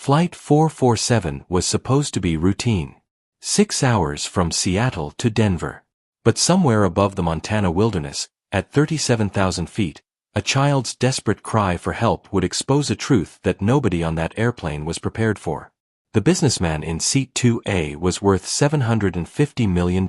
Flight 447 was supposed to be routine. 6 hours from Seattle to Denver. But somewhere above the Montana wilderness, at 37,000 feet, a child's desperate cry for help would expose a truth that nobody on that airplane was prepared for. The businessman in Seat 2A was worth $750 million.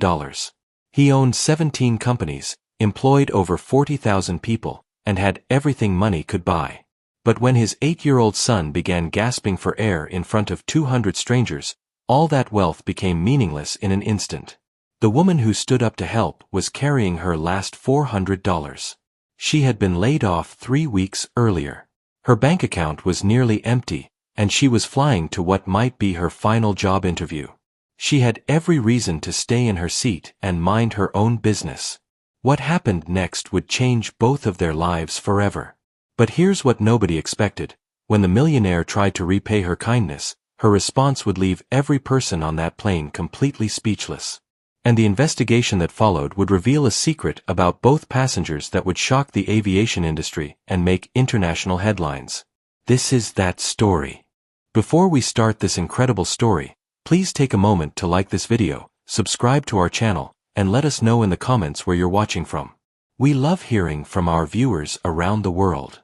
He owned 17 companies, employed over 40,000 people, and had everything money could buy. But when his 8-year-old son began gasping for air in front of 200 strangers, all that wealth became meaningless in an instant. The woman who stood up to help was carrying her last $400. She had been laid off 3 weeks earlier. Her bank account was nearly empty, and she was flying to what might be her final job interview. She had every reason to stay in her seat and mind her own business. What happened next would change both of their lives forever. But here's what nobody expected. When the millionaire tried to repay her kindness, her response would leave every person on that plane completely speechless. And the investigation that followed would reveal a secret about both passengers that would shock the aviation industry and make international headlines. This is that story. Before we start this incredible story, please take a moment to like this video, subscribe to our channel, and let us know in the comments where you're watching from. We love hearing from our viewers around the world.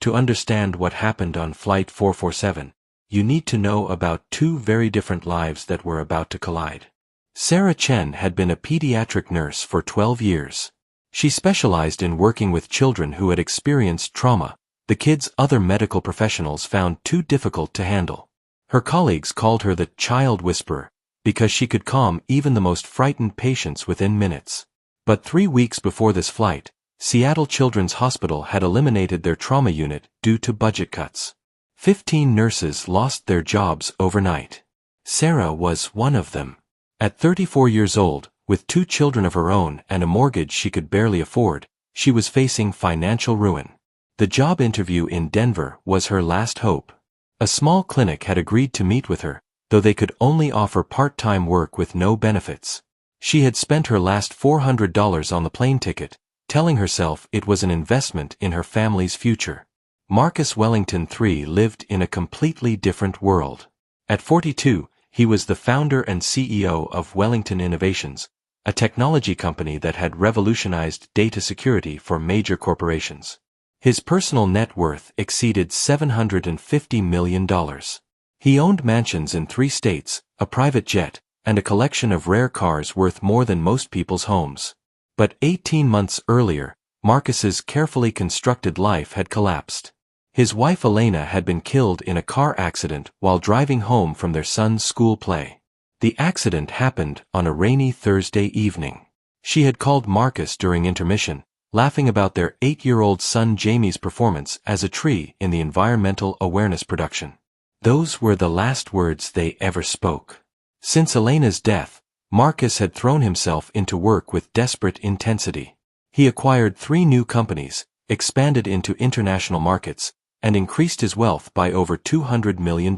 To understand what happened on Flight 447, you need to know about two very different lives that were about to collide. Sarah Chen had been a pediatric nurse for 12 years. She specialized in working with children who had experienced trauma, the kids other medical professionals found too difficult to handle. Her colleagues called her the child whisperer, because she could calm even the most frightened patients within minutes. But 3 weeks before this flight, Seattle Children's Hospital had eliminated their trauma unit due to budget cuts. 15 nurses lost their jobs overnight. Sarah was one of them. At 34 years old, with 2 children of her own and a mortgage she could barely afford, she was facing financial ruin. The job interview in Denver was her last hope. A small clinic had agreed to meet with her, though they could only offer part-time work with no benefits. She had spent her last $400 on the plane ticket, telling herself it was an investment in her family's future. Marcus Wellington III lived in a completely different world. At 42, he was the founder and CEO of Wellington Innovations, a technology company that had revolutionized data security for major corporations. His personal net worth exceeded $750 million. He owned mansions in 3 states, a private jet, and a collection of rare cars worth more than most people's homes. But 18 months earlier, Marcus's carefully constructed life had collapsed. His wife Elena had been killed in a car accident while driving home from their son's school play. The accident happened on a rainy Thursday evening. She had called Marcus during intermission, laughing about their 8-year-old son Jamie's performance as a tree in the environmental awareness production. Those were the last words they ever spoke. Since Elena's death, Marcus had thrown himself into work with desperate intensity. He acquired 3 new companies, expanded into international markets, and increased his wealth by over $200 million.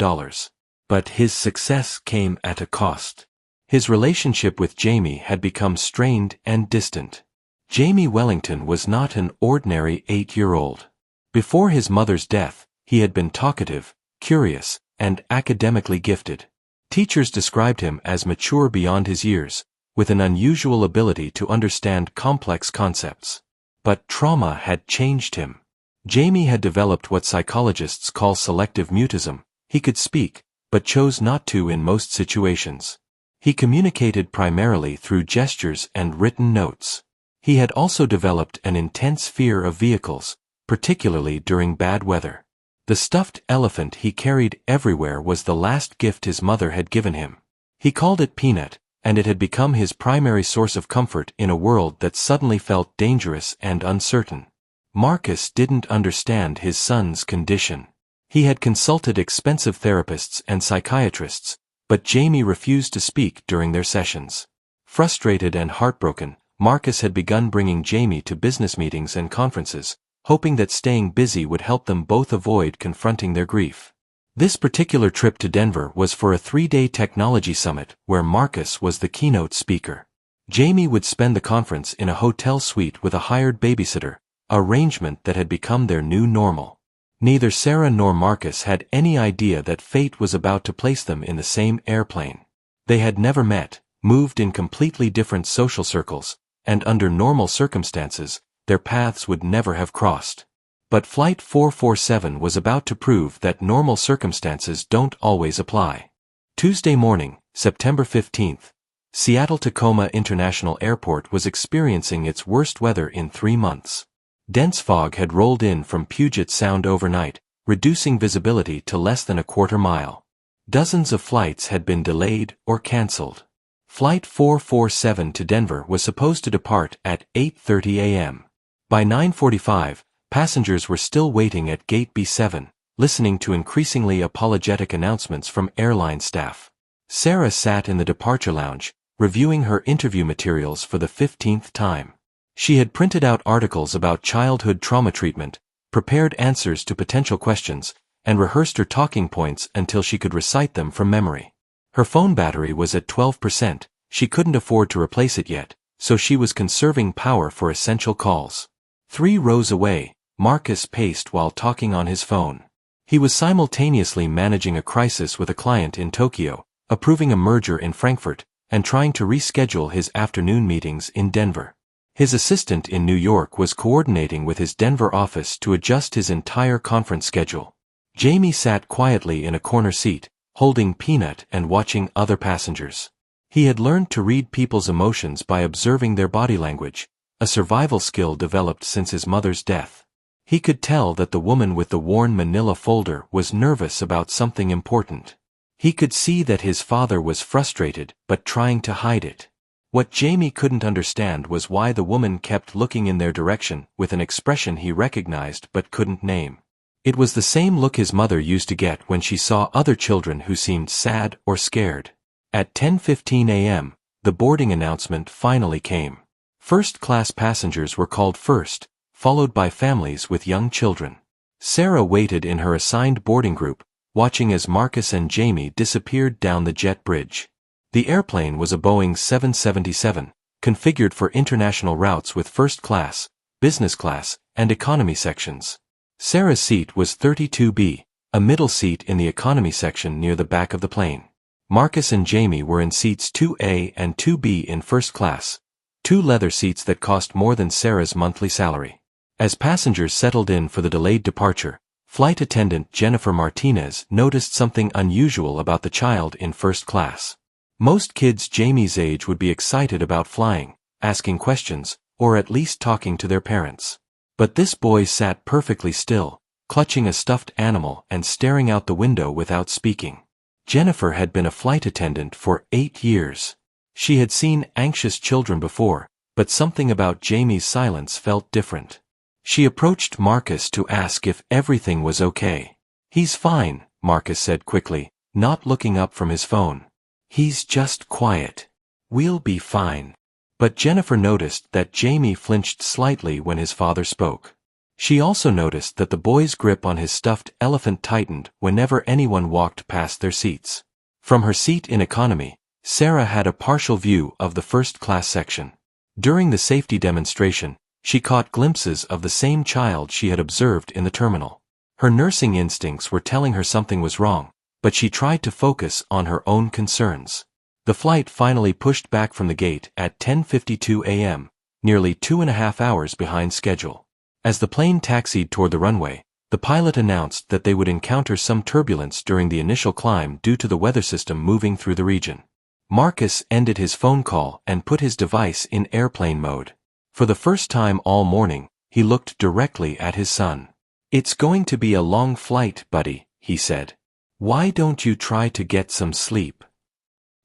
But his success came at a cost. His relationship with Jamie had become strained and distant. Jamie Wellington was not an ordinary 8-year-old. Before his mother's death, he had been talkative, curious, and academically gifted. Teachers described him as mature beyond his years, with an unusual ability to understand complex concepts. But trauma had changed him. Jamie had developed what psychologists call selective mutism. He could speak, but chose not to in most situations. He communicated primarily through gestures and written notes. He had also developed an intense fear of vehicles, particularly during bad weather. The stuffed elephant he carried everywhere was the last gift his mother had given him. He called it Peanut, and it had become his primary source of comfort in a world that suddenly felt dangerous and uncertain. Marcus didn't understand his son's condition. He had consulted expensive therapists and psychiatrists, but Jamie refused to speak during their sessions. Frustrated and heartbroken, Marcus had begun bringing Jamie to business meetings and conferences, hoping that staying busy would help them both avoid confronting their grief. This particular trip to Denver was for a 3-day technology summit where Marcus was the keynote speaker. Jamie would spend the conference in a hotel suite with a hired babysitter, an arrangement that had become their new normal. Neither Sarah nor Marcus had any idea that fate was about to place them in the same airplane. They had never met, moved in completely different social circles, and under normal circumstances, their paths would never have crossed. But Flight 447 was about to prove that normal circumstances don't always apply. Tuesday morning, September 15th, Seattle-Tacoma International Airport was experiencing its worst weather in 3 months. Dense fog had rolled in from Puget Sound overnight, reducing visibility to less than a quarter mile. Dozens of flights had been delayed or canceled. Flight 447 to Denver was supposed to depart at 8:30 a.m. By 9:45, passengers were still waiting at Gate B7, listening to increasingly apologetic announcements from airline staff. Sarah sat in the departure lounge, reviewing her interview materials for the 15th time. She had printed out articles about childhood trauma treatment, prepared answers to potential questions, and rehearsed her talking points until she could recite them from memory. Her phone battery was at 12%, she couldn't afford to replace it yet, so she was conserving power for essential calls. 3 rows away, Marcus paced while talking on his phone. He was simultaneously managing a crisis with a client in Tokyo, approving a merger in Frankfurt, and trying to reschedule his afternoon meetings in Denver. His assistant in New York was coordinating with his Denver office to adjust his entire conference schedule. Jamie sat quietly in a corner seat, holding peanut and watching other passengers. He had learned to read people's emotions by observing their body language, a survival skill developed since his mother's death. He could tell that the woman with the worn manila folder was nervous about something important. He could see that his father was frustrated but trying to hide it. What Jamie couldn't understand was why the woman kept looking in their direction with an expression he recognized but couldn't name. It was the same look his mother used to get when she saw other children who seemed sad or scared. At 10:15 a.m., the boarding announcement finally came. First-class passengers were called first, followed by families with young children. Sarah waited in her assigned boarding group, watching as Marcus and Jamie disappeared down the jet bridge. The airplane was a Boeing 777, configured for international routes with first class, business class, and economy sections. Sarah's seat was 32B, a middle seat in the economy section near the back of the plane. Marcus and Jamie were in seats 2A and 2B in first class, 2 leather seats that cost more than Sarah's monthly salary. As passengers settled in for the delayed departure, flight attendant Jennifer Martinez noticed something unusual about the child in first class. Most kids Jamie's age would be excited about flying, asking questions, or at least talking to their parents. But this boy sat perfectly still, clutching a stuffed animal and staring out the window without speaking. Jennifer had been a flight attendant for 8 years. She had seen anxious children before, but something about Jamie's silence felt different. She approached Marcus to ask if everything was okay. "He's fine," Marcus said quickly, not looking up from his phone. "He's just quiet. We'll be fine." But Jennifer noticed that Jamie flinched slightly when his father spoke. She also noticed that the boy's grip on his stuffed elephant tightened whenever anyone walked past their seats. From her seat in economy, Sarah had a partial view of the first-class section. During the safety demonstration, she caught glimpses of the same child she had observed in the terminal. Her nursing instincts were telling her something was wrong, but she tried to focus on her own concerns. The flight finally pushed back from the gate at 10:52 a.m., nearly 2.5 hours behind schedule. As the plane taxied toward the runway, the pilot announced that they would encounter some turbulence during the initial climb due to the weather system moving through the region. Marcus ended his phone call and put his device in airplane mode. For the first time all morning, he looked directly at his son. "It's going to be a long flight, buddy," he said. "Why don't you try to get some sleep?"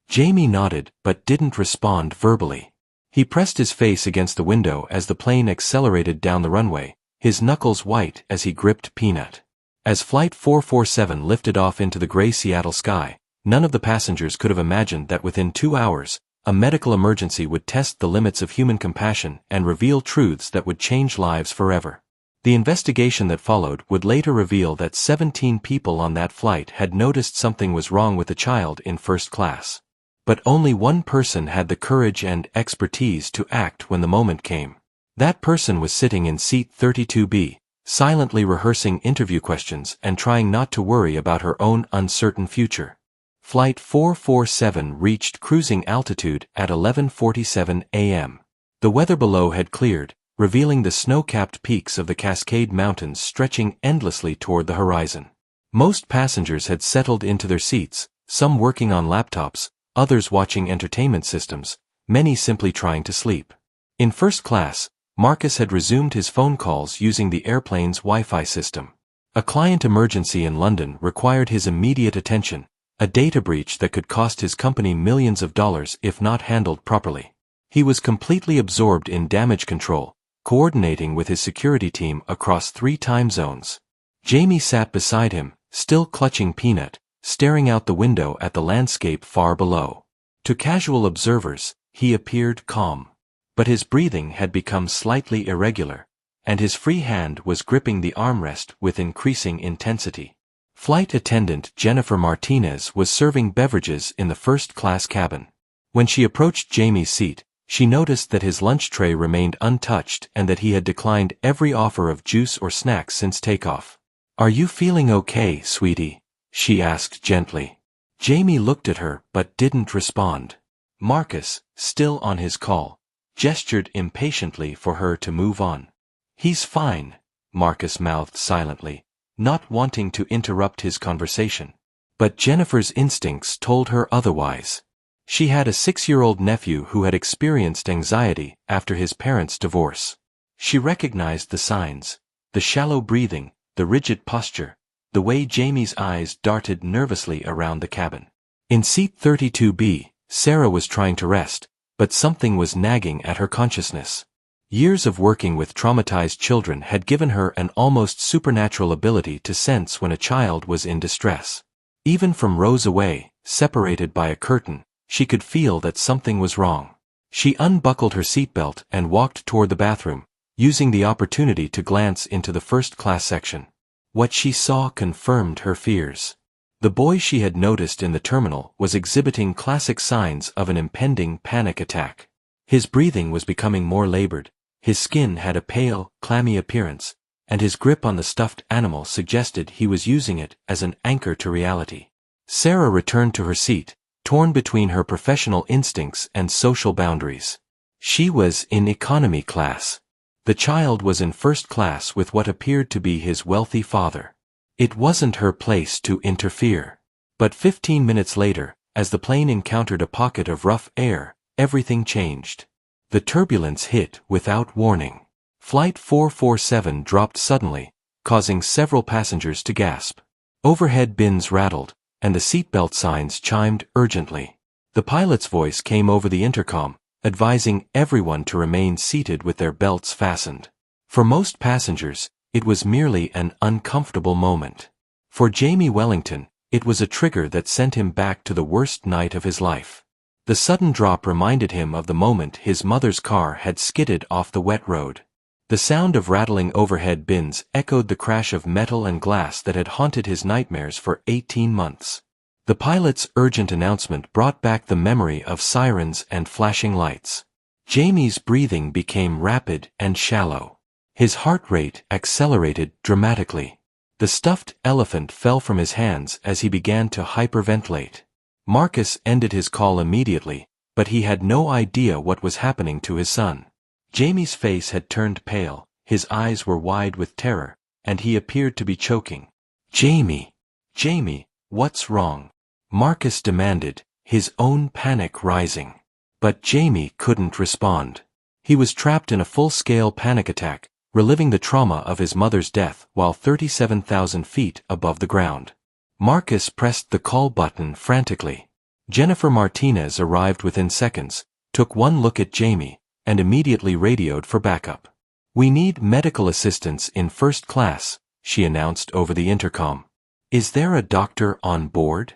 Jamie nodded but didn't respond verbally. He pressed his face against the window as the plane accelerated down the runway, his knuckles white as he gripped Peanut. As Flight 447 lifted off into the gray Seattle sky, none of the passengers could have imagined that within 2 hours, a medical emergency would test the limits of human compassion and reveal truths that would change lives forever. The investigation that followed would later reveal that 17 people on that flight had noticed something was wrong with the child in first class. But only one person had the courage and expertise to act when the moment came. That person was sitting in seat 32B, silently rehearsing interview questions and trying not to worry about her own uncertain future. Flight 447 reached cruising altitude at 11:47 a.m. The weather below had cleared, revealing the snow-capped peaks of the Cascade Mountains stretching endlessly toward the horizon. Most passengers had settled into their seats, some working on laptops, others watching entertainment systems, many simply trying to sleep. In first class, Marcus had resumed his phone calls using the airplane's Wi-Fi system. A client emergency in London required his immediate attention, a data breach that could cost his company millions of dollars if not handled properly. He was completely absorbed in damage control, coordinating with his security team across 3 time zones. Jamie sat beside him, still clutching Peanut, staring out the window at the landscape far below. To casual observers, he appeared calm. But his breathing had become slightly irregular, and his free hand was gripping the armrest with increasing intensity. Flight attendant Jennifer Martinez was serving beverages in the first-class cabin. When she approached Jamie's seat, she noticed that his lunch tray remained untouched and that he had declined every offer of juice or snacks since takeoff. "Are you feeling okay, sweetie?" she asked gently. Jamie looked at her but didn't respond. Marcus, still on his call, gestured impatiently for her to move on. "He's fine," Marcus mouthed silently, not wanting to interrupt his conversation. But Jennifer's instincts told her otherwise. She had a 6-year-old nephew who had experienced anxiety after his parents' divorce. She recognized the signs: the shallow breathing, the rigid posture, the way Jamie's eyes darted nervously around the cabin. In seat 32B, Sarah was trying to rest, but something was nagging at her consciousness. Years of working with traumatized children had given her an almost supernatural ability to sense when a child was in distress. Even from rows away, separated by a curtain, she could feel that something was wrong. She unbuckled her seatbelt and walked toward the bathroom, using the opportunity to glance into the first-class section. What she saw confirmed her fears. The boy she had noticed in the terminal was exhibiting classic signs of an impending panic attack. His breathing was becoming more labored, his skin had a pale, clammy appearance, and his grip on the stuffed animal suggested he was using it as an anchor to reality. Sarah returned to her seat, torn between her professional instincts and social boundaries. She was in economy class. The child was in first class with what appeared to be his wealthy father. It wasn't her place to interfere. But 15 minutes later, as the plane encountered a pocket of rough air, everything changed. The turbulence hit without warning. Flight 447 dropped suddenly, causing several passengers to gasp. Overhead bins rattled, and the seatbelt signs chimed urgently. The pilot's voice came over the intercom, advising everyone to remain seated with their belts fastened. For most passengers, it was merely an uncomfortable moment. For Jamie Wellington, it was a trigger that sent him back to the worst night of his life. The sudden drop reminded him of the moment his mother's car had skidded off the wet road. The sound of rattling overhead bins echoed the crash of metal and glass that had haunted his nightmares for 18 months. The pilot's urgent announcement brought back the memory of sirens and flashing lights. Jamie's breathing became rapid and shallow. His heart rate accelerated dramatically. The stuffed elephant fell from his hands as he began to hyperventilate. Marcus ended his call immediately, but he had no idea what was happening to his son. Jamie's face had turned pale, his eyes were wide with terror, and he appeared to be choking. "Jamie! Jamie, what's wrong?" Marcus demanded, his own panic rising. But Jamie couldn't respond. He was trapped in a full-scale panic attack, reliving the trauma of his mother's death while 37,000 feet above the ground. Marcus pressed the call button frantically. Jennifer Martinez arrived within seconds, took one look at Jamie, and immediately radioed for backup. "We need medical assistance in first class," she announced over the intercom. "Is there a doctor on board?"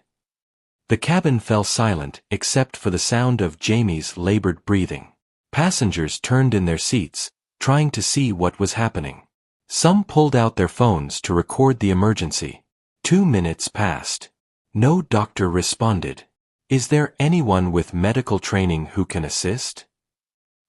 The cabin fell silent except for the sound of Jamie's labored breathing. Passengers turned in their seats, trying to see what was happening. Some pulled out their phones to record the emergency. 2 minutes passed. No doctor responded. "Is there anyone with medical training who can assist?"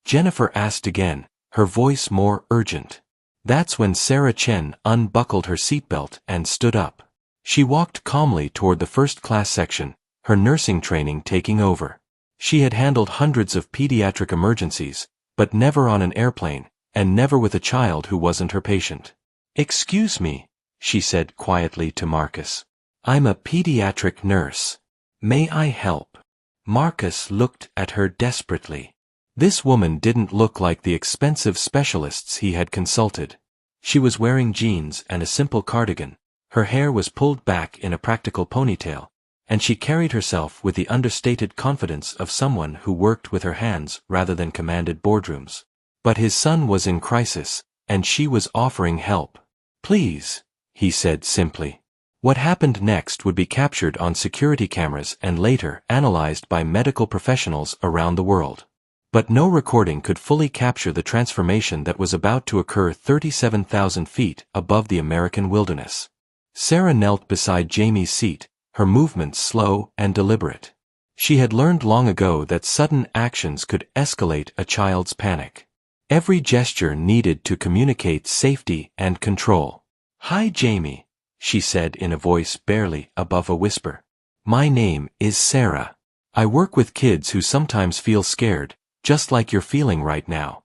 Jennifer asked again, her voice more urgent. That's when Sarah Chen unbuckled her seatbelt and stood up. She walked calmly toward the first-class section, her nursing training taking over. She had handled hundreds of pediatric emergencies, but never on an airplane, and never with a child who wasn't her patient. "Excuse me," she said quietly to Marcus. "I'm a pediatric nurse. May I help?" Marcus looked at her desperately. This woman didn't look like the expensive specialists he had consulted. She was wearing jeans and a simple cardigan, her hair was pulled back in a practical ponytail, and she carried herself with the understated confidence of someone who worked with her hands rather than commanded boardrooms. But his son was in crisis, and she was offering help. "Please," he said simply. What happened next would be captured on security cameras and later analyzed by medical professionals around the world. But no recording could fully capture the transformation that was about to occur 37,000 feet above the American wilderness. Sarah knelt beside Jamie's seat, her movements slow and deliberate. She had learned long ago that sudden actions could escalate a child's panic. Every gesture needed to communicate safety and control. "Hi, Jamie," she said in a voice barely above a whisper. "My name is Sarah. I work with kids who sometimes feel scared, just like you're feeling right now."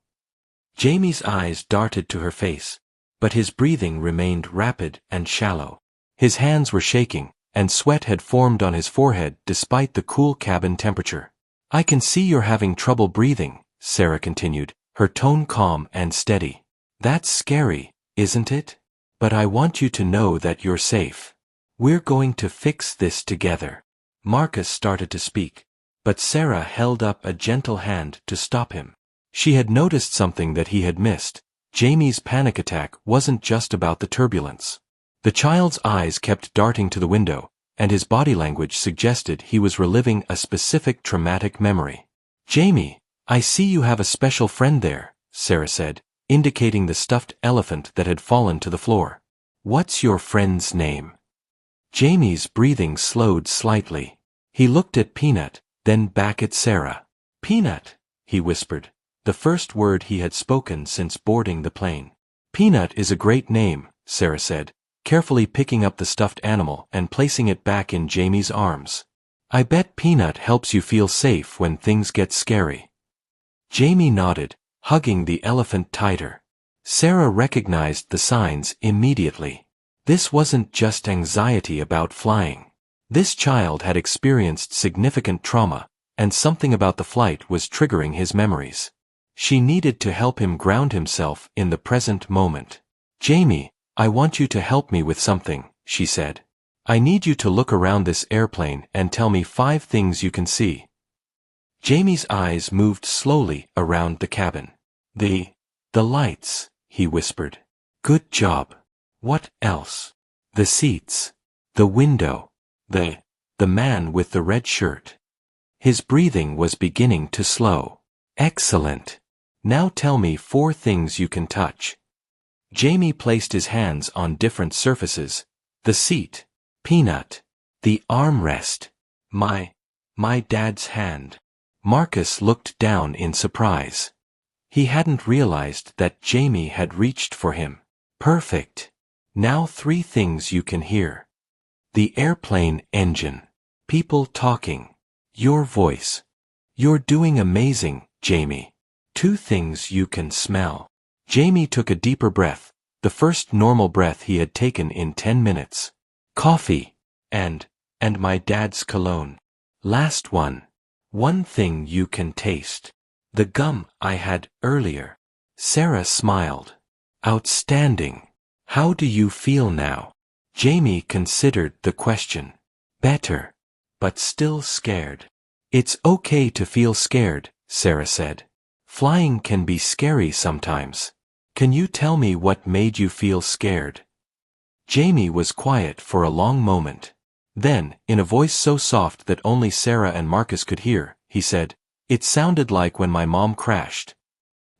Jamie's eyes darted to her face, but his breathing remained rapid and shallow. His hands were shaking, and sweat had formed on his forehead despite the cool cabin temperature. "I can see you're having trouble breathing," Sarah continued, her tone calm and steady. "That's scary, isn't it? But I want you to know that you're safe. We're going to fix this together." Marcus started to speak, but Sarah held up a gentle hand to stop him. She had noticed something that he had missed. Jamie's panic attack wasn't just about the turbulence. The child's eyes kept darting to the window, and his body language suggested he was reliving a specific traumatic memory. "Jamie, I see you have a special friend there," Sarah said, indicating the stuffed elephant that had fallen to the floor. "What's your friend's name?" Jamie's breathing slowed slightly. He looked at Peanut, then back at Sarah. "Peanut," he whispered, the first word he had spoken since boarding the plane. "Peanut is a great name," Sarah said, carefully picking up the stuffed animal and placing it back in Jamie's arms. "I bet Peanut helps you feel safe when things get scary." Jamie nodded, hugging the elephant tighter. Sarah recognized the signs immediately. This wasn't just anxiety about flying. This child had experienced significant trauma, and something about the flight was triggering his memories. She needed to help him ground himself in the present moment. "Jamie, I want you to help me with something," she said. "I need you to look around this airplane and tell me 5 things you can see." Jamie's eyes moved slowly around the cabin. The lights," he whispered. "Good job. What else?" "The seats. The window. The man with the red shirt." His breathing was beginning to slow. "Excellent. Now tell me 4 things you can touch." Jamie placed his hands on different surfaces. "The seat. Peanut. The armrest. My dad's hand." Marcus looked down in surprise. He hadn't realized that Jamie had reached for him. "Perfect. Now 3 things you can hear. The airplane engine. People talking. Your voice. You're doing amazing, Jamie. 2 things you can smell." Jamie took a deeper breath, the first normal breath he had taken in 10 minutes. "Coffee. And my dad's cologne. Last one. 1 thing you can taste. The gum I had earlier." Sarah smiled. "Outstanding. How do you feel now?" Jamie considered the question. "Better. But still scared." "It's okay to feel scared," Sarah said. "Flying can be scary sometimes. Can you tell me what made you feel scared?" Jamie was quiet for a long moment. Then, in a voice so soft that only Sarah and Marcus could hear, he said, "It sounded like when my mom crashed."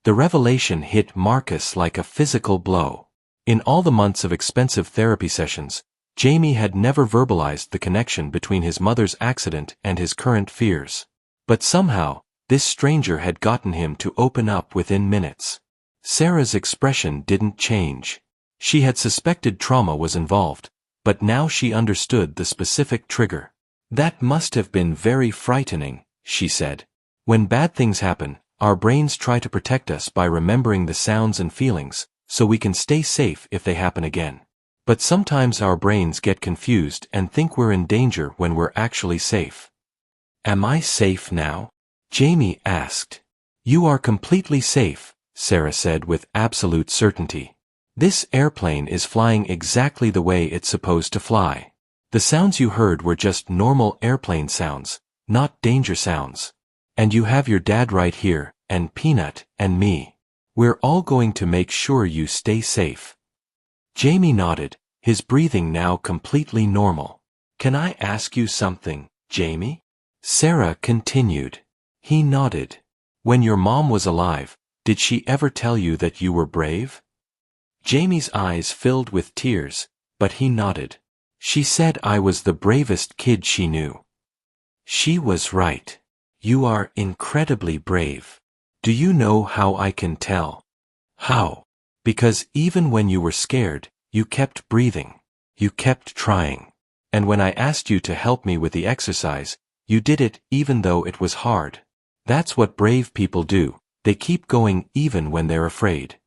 The revelation hit Marcus like a physical blow. In all the months of expensive therapy sessions, Jamie had never verbalized the connection between his mother's accident and his current fears. But somehow, this stranger had gotten him to open up within minutes. Sarah's expression didn't change. She had suspected trauma was involved, but now she understood the specific trigger. That must have been very frightening, she said. When bad things happen, our brains try to protect us by remembering the sounds and feelings, so we can stay safe if they happen again. But sometimes our brains get confused and think we're in danger when we're actually safe. Am I safe now? Jamie asked. You are completely safe, Sarah said with absolute certainty. This airplane is flying exactly the way it's supposed to fly. The sounds you heard were just normal airplane sounds, not danger sounds. And you have your dad right here, and Peanut, and me. We're all going to make sure you stay safe. Jamie nodded, his breathing now completely normal. Can I ask you something, Jamie? Sarah continued. He nodded. When your mom was alive, did she ever tell you that you were brave? Jamie's eyes filled with tears, but he nodded. She said I was the bravest kid she knew. She was right. You are incredibly brave. Do you know how I can tell? How? Because even when you were scared, you kept breathing. You kept trying. And when I asked you to help me with the exercise, you did it even though it was hard. That's what brave people do. They keep going even when they're afraid.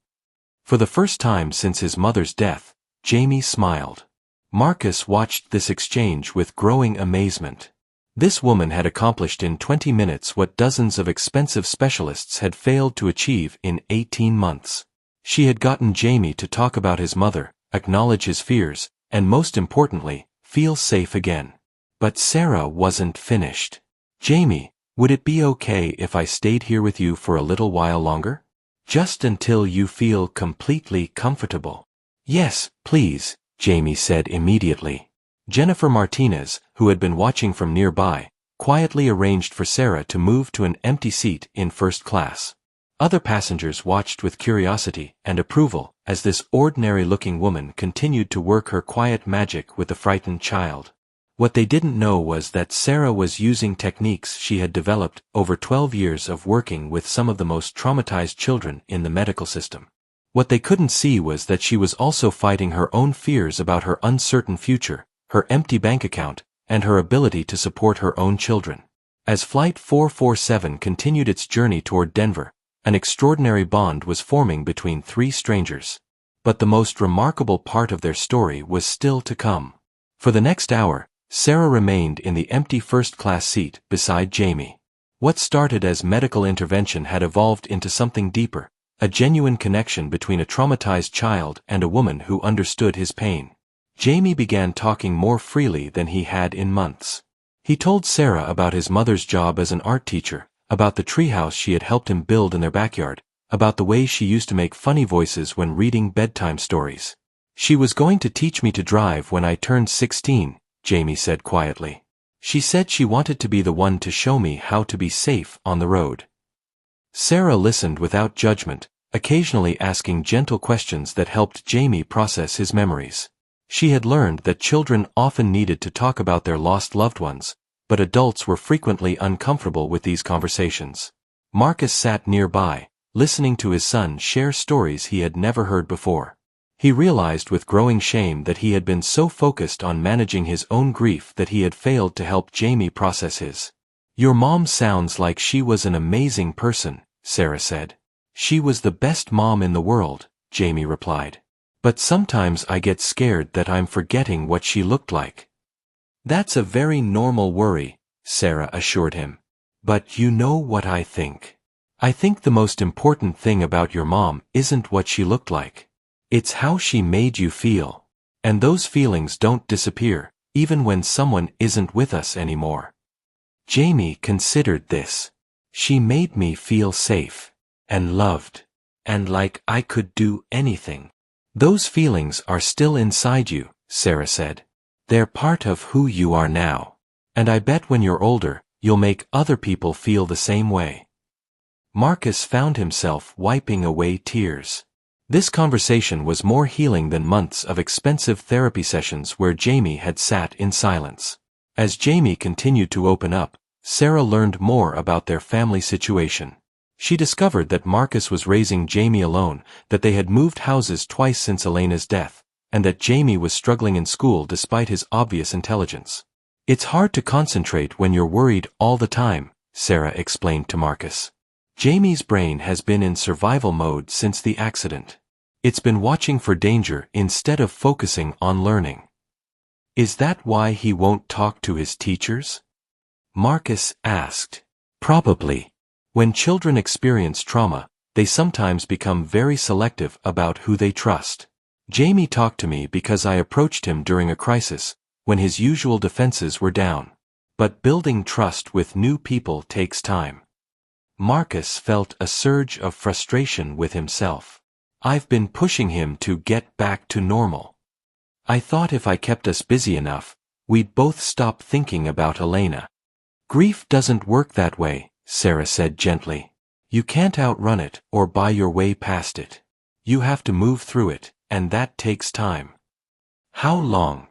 For the first time since his mother's death, Jamie smiled. Marcus watched this exchange with growing amazement. This woman had accomplished in 20 minutes what dozens of expensive specialists had failed to achieve in 18 months. She had gotten Jamie to talk about his mother, acknowledge his fears, and most importantly, feel safe again. But Sarah wasn't finished. Jamie, would it be okay if I stayed here with you for a little while longer? Just until you feel completely comfortable. Yes, please, Jamie said immediately. Jennifer Martinez, who had been watching from nearby, quietly arranged for Sarah to move to an empty seat in first class. Other passengers watched with curiosity and approval as this ordinary-looking woman continued to work her quiet magic with the frightened child. What they didn't know was that Sarah was using techniques she had developed over 12 years of working with some of the most traumatized children in the medical system. What they couldn't see was that she was also fighting her own fears about her uncertain future, her empty bank account, and her ability to support her own children. As Flight 447 continued its journey toward Denver, an extraordinary bond was forming between three strangers. But the most remarkable part of their story was still to come. For the next hour, Sarah remained in the empty first-class seat beside Jamie. What started as medical intervention had evolved into something deeper, a genuine connection between a traumatized child and a woman who understood his pain. Jamie began talking more freely than he had in months. He told Sarah about his mother's job as an art teacher, about the treehouse she had helped him build in their backyard, about the way she used to make funny voices when reading bedtime stories. She was going to teach me to drive when I turned 16, Jamie said quietly. She said she wanted to be the one to show me how to be safe on the road. Sarah listened without judgment, occasionally asking gentle questions that helped Jamie process his memories. She had learned that children often needed to talk about their lost loved ones, but adults were frequently uncomfortable with these conversations. Marcus sat nearby, listening to his son share stories he had never heard before. He realized with growing shame that he had been so focused on managing his own grief that he had failed to help Jamie process his. Your mom sounds like she was an amazing person, Sarah said. She was the best mom in the world, Jamie replied. But sometimes I get scared that I'm forgetting what she looked like. That's a very normal worry, Sarah assured him. But you know what I think. I think the most important thing about your mom isn't what she looked like. It's how she made you feel. And those feelings don't disappear, even when someone isn't with us anymore. Jamie considered this. She made me feel safe, and loved, and like I could do anything. Those feelings are still inside you, Sarah said. They're part of who you are now. And I bet when you're older, you'll make other people feel the same way. Marcus found himself wiping away tears. This conversation was more healing than months of expensive therapy sessions where Jamie had sat in silence. As Jamie continued to open up, Sarah learned more about their family situation. She discovered that Marcus was raising Jamie alone, that they had moved houses twice since Elena's death, and that Jamie was struggling in school despite his obvious intelligence. "It's hard to concentrate when you're worried all the time," Sarah explained to Marcus. "Jamie's brain has been in survival mode since the accident. It's been watching for danger instead of focusing on learning." "Is that why he won't talk to his teachers?" Marcus asked. "Probably. When children experience trauma, they sometimes become very selective about who they trust. Jamie talked to me because I approached him during a crisis, when his usual defenses were down. But building trust with new people takes time." Marcus felt a surge of frustration with himself. "I've been pushing him to get back to normal. I thought if I kept us busy enough, we'd both stop thinking about Elena." "Grief doesn't work that way," Sarah said gently. "You can't outrun it or buy your way past it. You have to move through it, and that takes time." "How long?"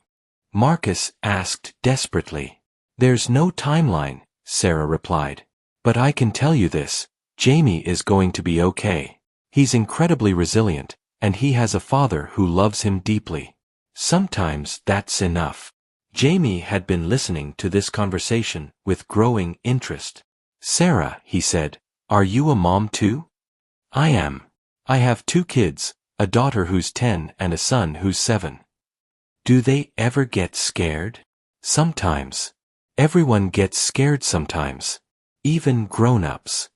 Marcus asked desperately. "There's no timeline," Sarah replied. "But I can tell you this, Jamie is going to be okay. He's incredibly resilient, and he has a father who loves him deeply. Sometimes that's enough." Jamie had been listening to this conversation with growing interest. "Sarah," he said, "are you a mom too?" "I am. I have 2 kids, a daughter who's 10 and a son who's 7. "Do they ever get scared?" "Sometimes. Everyone gets scared sometimes. Even grown-ups.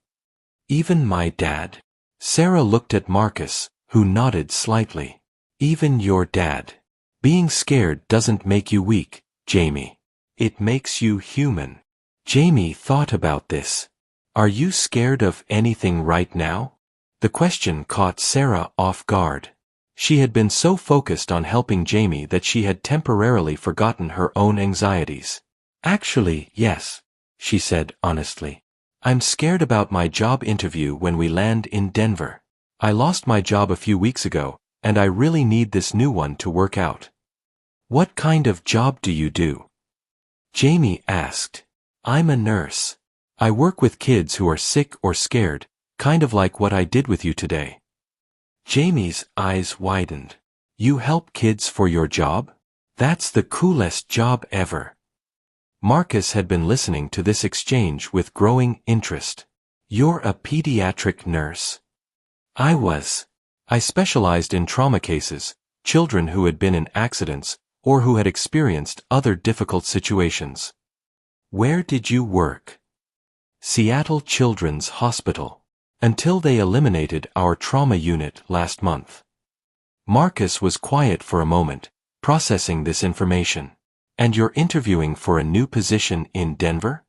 Even my dad." Sarah looked at Marcus, who nodded slightly. "Even your dad. Being scared doesn't make you weak, Jamie. It makes you human." Jamie thought about this. "Are you scared of anything right now?" The question caught Sarah off guard. She had been so focused on helping Jamie that she had temporarily forgotten her own anxieties. "Actually, yes," she said honestly. "I'm scared about my job interview when we land in Denver. I lost my job a few weeks ago, and I really need this new one to work out." "What kind of job do you do?" Jamie asked. "I'm a nurse. I work with kids who are sick or scared, kind of like what I did with you today." Jamie's eyes widened. "You help kids for your job? That's the coolest job ever." Marcus had been listening to this exchange with growing interest. "You're a pediatric nurse?" "I was. I specialized in trauma cases, children who had been in accidents, or who had experienced other difficult situations." "Where did you work?" "Seattle Children's Hospital. Until they eliminated our trauma unit last month." Marcus was quiet for a moment, processing this information. "And you're interviewing for a new position in Denver?"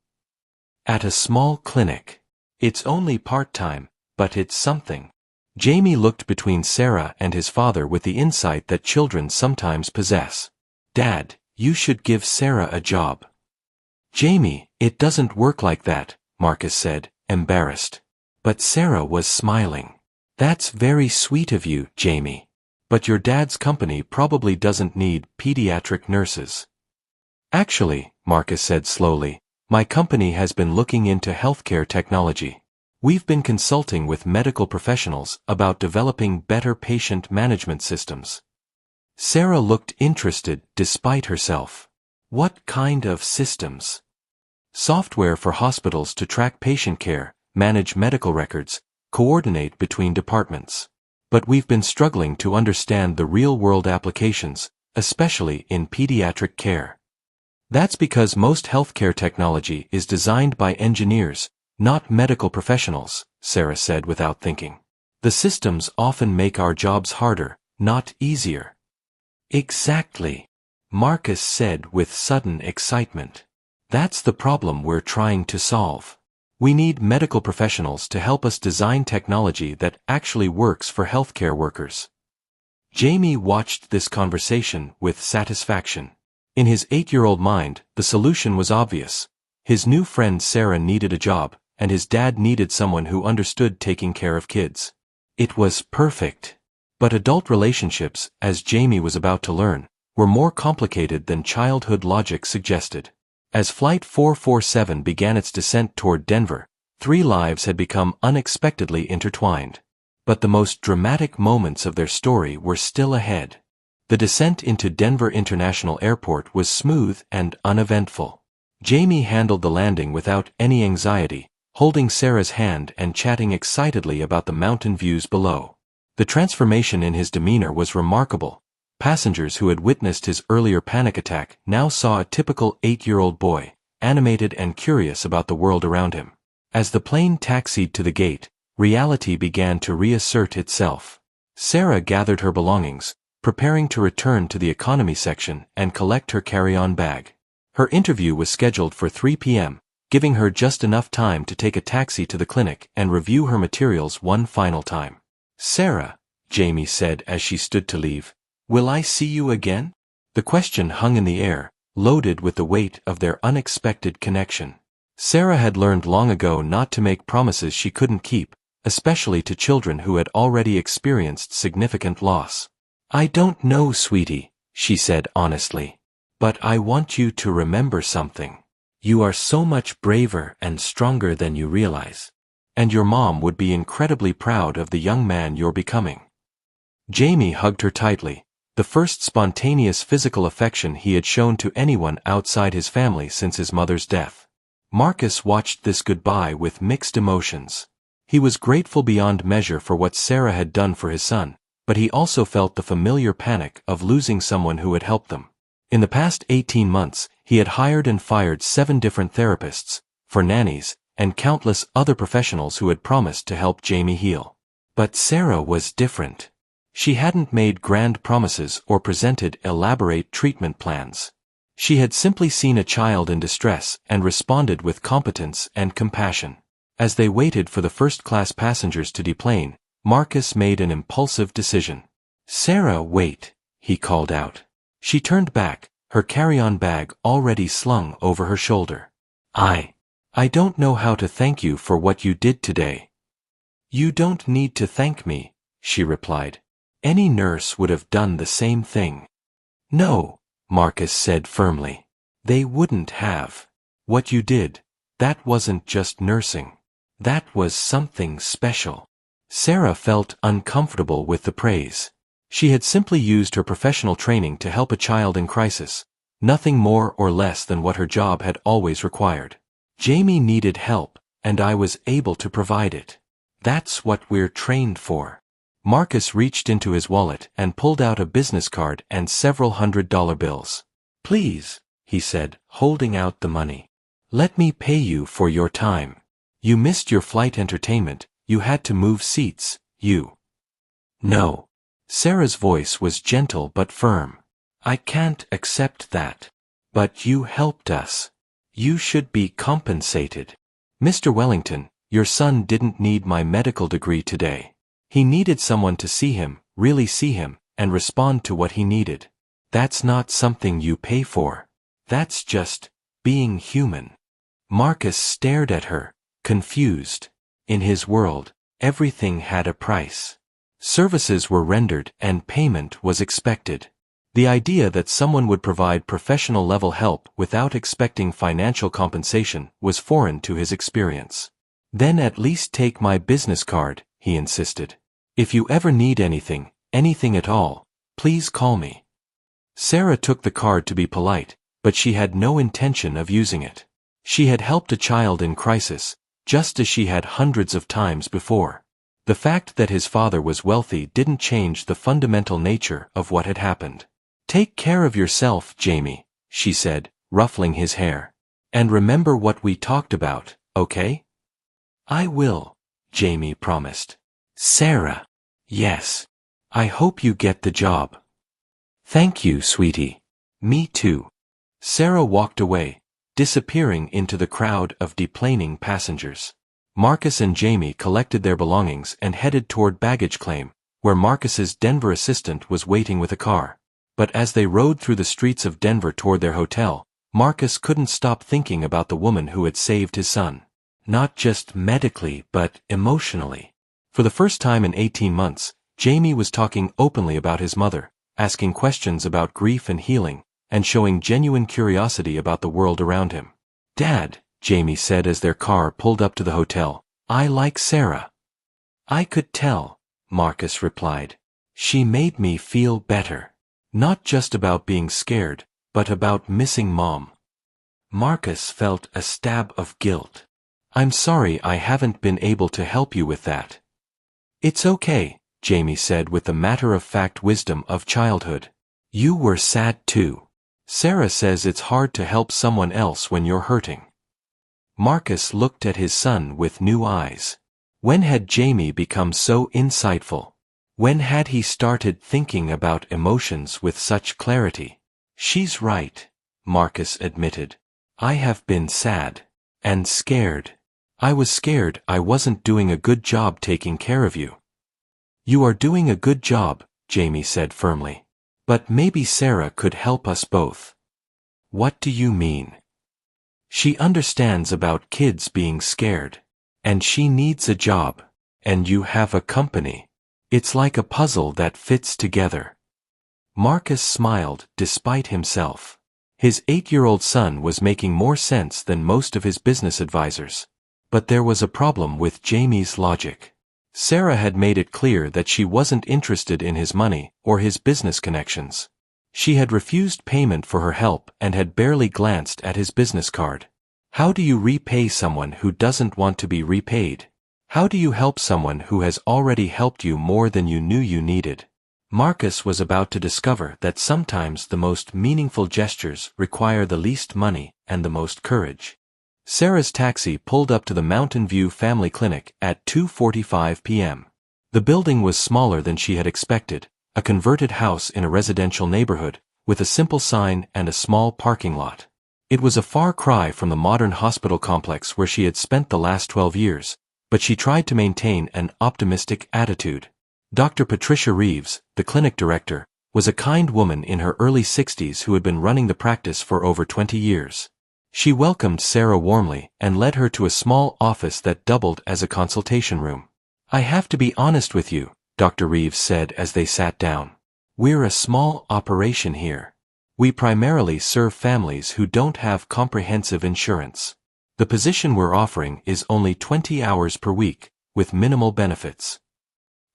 "At a small clinic. It's only part-time, but it's something." Jamie looked between Sarah and his father with the insight that children sometimes possess. "Dad, you should give Sarah a job." "Jamie, it doesn't work like that," Marcus said, embarrassed. But Sarah was smiling. "That's very sweet of you, Jamie. But your dad's company probably doesn't need pediatric nurses." "Actually," Marcus said slowly, "my company has been looking into healthcare technology. We've been consulting with medical professionals about developing better patient management systems." Sarah looked interested despite herself. "What kind of systems?" "Software for hospitals to track patient care, manage medical records, coordinate between departments. But we've been struggling to understand the real-world applications, especially in pediatric care. That's because most healthcare technology is designed by engineers, not medical professionals," Sarah said without thinking. "The systems often make our jobs harder, not easier." "Exactly," Marcus said with sudden excitement. "That's the problem we're trying to solve. We need medical professionals to help us design technology that actually works for healthcare workers." Jamie watched this conversation with satisfaction. In his 8-year-old mind, the solution was obvious. His new friend Sarah needed a job, and his dad needed someone who understood taking care of kids. It was perfect. But adult relationships, as Jamie was about to learn, were more complicated than childhood logic suggested. As Flight 447 began its descent toward Denver, 3 lives had become unexpectedly intertwined. But the most dramatic moments of their story were still ahead. The descent into Denver International Airport was smooth and uneventful. Jamie handled the landing without any anxiety, holding Sarah's hand and chatting excitedly about the mountain views below. The transformation in his demeanor was remarkable. Passengers who had witnessed his earlier panic attack now saw a typical 8-year-old boy, animated and curious about the world around him. As the plane taxied to the gate, reality began to reassert itself. Sarah gathered her belongings, preparing to return to the economy section and collect her carry-on bag. Her interview was scheduled for 3 p.m., giving her just enough time to take a taxi to the clinic and review her materials one final time. "Sarah," Jamie said as she stood to leave, "will I see you again?" The question hung in the air, loaded with the weight of their unexpected connection. Sarah had learned long ago not to make promises she couldn't keep, especially to children who had already experienced significant loss. "I don't know, sweetie," she said honestly. "But I want you to remember something. You are so much braver and stronger than you realize. And your mom would be incredibly proud of the young man you're becoming." Jamie hugged her tightly, the first spontaneous physical affection he had shown to anyone outside his family since his mother's death. Marcus watched this goodbye with mixed emotions. He was grateful beyond measure for what Sarah had done for his son, but he also felt the familiar panic of losing someone who had helped them. In the past 18 months, he had hired and fired 7 different therapists, for nannies, and countless other professionals who had promised to help Jamie heal. But Sarah was different. She hadn't made grand promises or presented elaborate treatment plans. She had simply seen a child in distress and responded with competence and compassion. As they waited for the first-class passengers to deplane, Marcus made an impulsive decision. "Sarah, wait," he called out. She turned back, her carry-on bag already slung over her shoulder. I don't know how to thank you for what you did today." "You don't need to thank me," she replied. "Any nurse would have done the same thing." "No," Marcus said firmly. "They wouldn't have. What you did, that wasn't just nursing. That was something special." Sarah felt uncomfortable with the praise. She had simply used her professional training to help a child in crisis, nothing more or less than what her job had always required. "Jamie needed help, and I was able to provide it. That's what we're trained for." Marcus reached into his wallet and pulled out a business card and several $100 bills. "Please," he said, holding out the money. "Let me pay you for your time. You missed your flight entertainment, you had to move seats, you." "No." Sarah's voice was gentle but firm. "I can't accept that. But you helped us. You should be compensated. Mr. Wellington, your son didn't need my medical degree today. He needed someone to see him, really see him, and respond to what he needed. That's not something you pay for. That's just being human." Marcus stared at her, confused. In his world, everything had a price. Services were rendered and payment was expected. The idea that someone would provide professional-level help without expecting financial compensation was foreign to his experience. "Then at least take my business card," he insisted. "If you ever need anything, anything at all, please call me." Sarah took the card to be polite, but she had no intention of using it. She had helped a child in crisis, just as she had hundreds of times before. The fact that his father was wealthy didn't change the fundamental nature of what had happened. "Take care of yourself, Jamie," she said, ruffling his hair. "And remember what we talked about, okay?" "I will," Jamie promised. "Sarah." "Yes. I hope you get the job." "Thank you, sweetie." "Me too." Sarah walked away, disappearing into the crowd of deplaning passengers. Marcus and Jamie collected their belongings and headed toward baggage claim, where Marcus's Denver assistant was waiting with a car. But as they rode through the streets of Denver toward their hotel, Marcus couldn't stop thinking about the woman who had saved his son. Not just medically, but emotionally. For the first time in 18 months, Jamie was talking openly about his mother, asking questions about grief and healing, and showing genuine curiosity about the world around him. "Dad," Jamie said as their car pulled up to the hotel, I like Sarah. I could tell, Marcus replied. She made me feel better. Not just about being scared, but about missing Mom. Marcus felt a stab of guilt. I'm sorry I haven't been able to help you with that. It's okay, Jamie said with the matter-of-fact wisdom of childhood. You were sad too. Sarah says it's hard to help someone else when you're hurting. Marcus looked at his son with new eyes. When had Jamie become so insightful? When had he started thinking about emotions with such clarity? She's right, Marcus admitted. I have been sad. And scared. I was scared I wasn't doing a good job taking care of you. You are doing a good job, Jamie said firmly. But maybe Sarah could help us both. What do you mean? She understands about kids being scared. And she needs a job. And you have a company. It's like a puzzle that fits together. Marcus smiled despite himself. His 8-year-old son was making more sense than most of his business advisors. But there was a problem with Jamie's logic. Sarah had made it clear that she wasn't interested in his money or his business connections. She had refused payment for her help and had barely glanced at his business card. How do you repay someone who doesn't want to be repaid? How do you help someone who has already helped you more than you knew you needed? Marcus was about to discover that sometimes the most meaningful gestures require the least money and the most courage. Sarah's taxi pulled up to the Mountain View Family Clinic at 2:45 p.m. The building was smaller than she had expected, a converted house in a residential neighborhood, with a simple sign and a small parking lot. It was a far cry from the modern hospital complex where she had spent the last 12 years, but she tried to maintain an optimistic attitude. Dr. Patricia Reeves, the clinic director, was a kind woman in her early 60s who had been running the practice for over 20 years. She welcomed Sarah warmly and led her to a small office that doubled as a consultation room. I have to be honest with you, Dr. Reeves said as they sat down. We're a small operation here. We primarily serve families who don't have comprehensive insurance. The position we're offering is only 20 hours per week, with minimal benefits.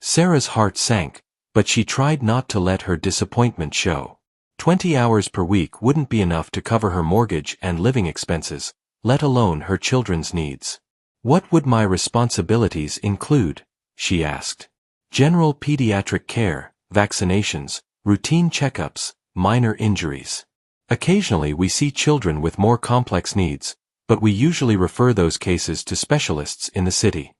Sarah's heart sank, but she tried not to let her disappointment show. 20 hours per week wouldn't be enough to cover her mortgage and living expenses, let alone her children's needs. What would my responsibilities include? She asked. General pediatric care, vaccinations, routine checkups, minor injuries. Occasionally we see children with more complex needs, but we usually refer those cases to specialists in the city.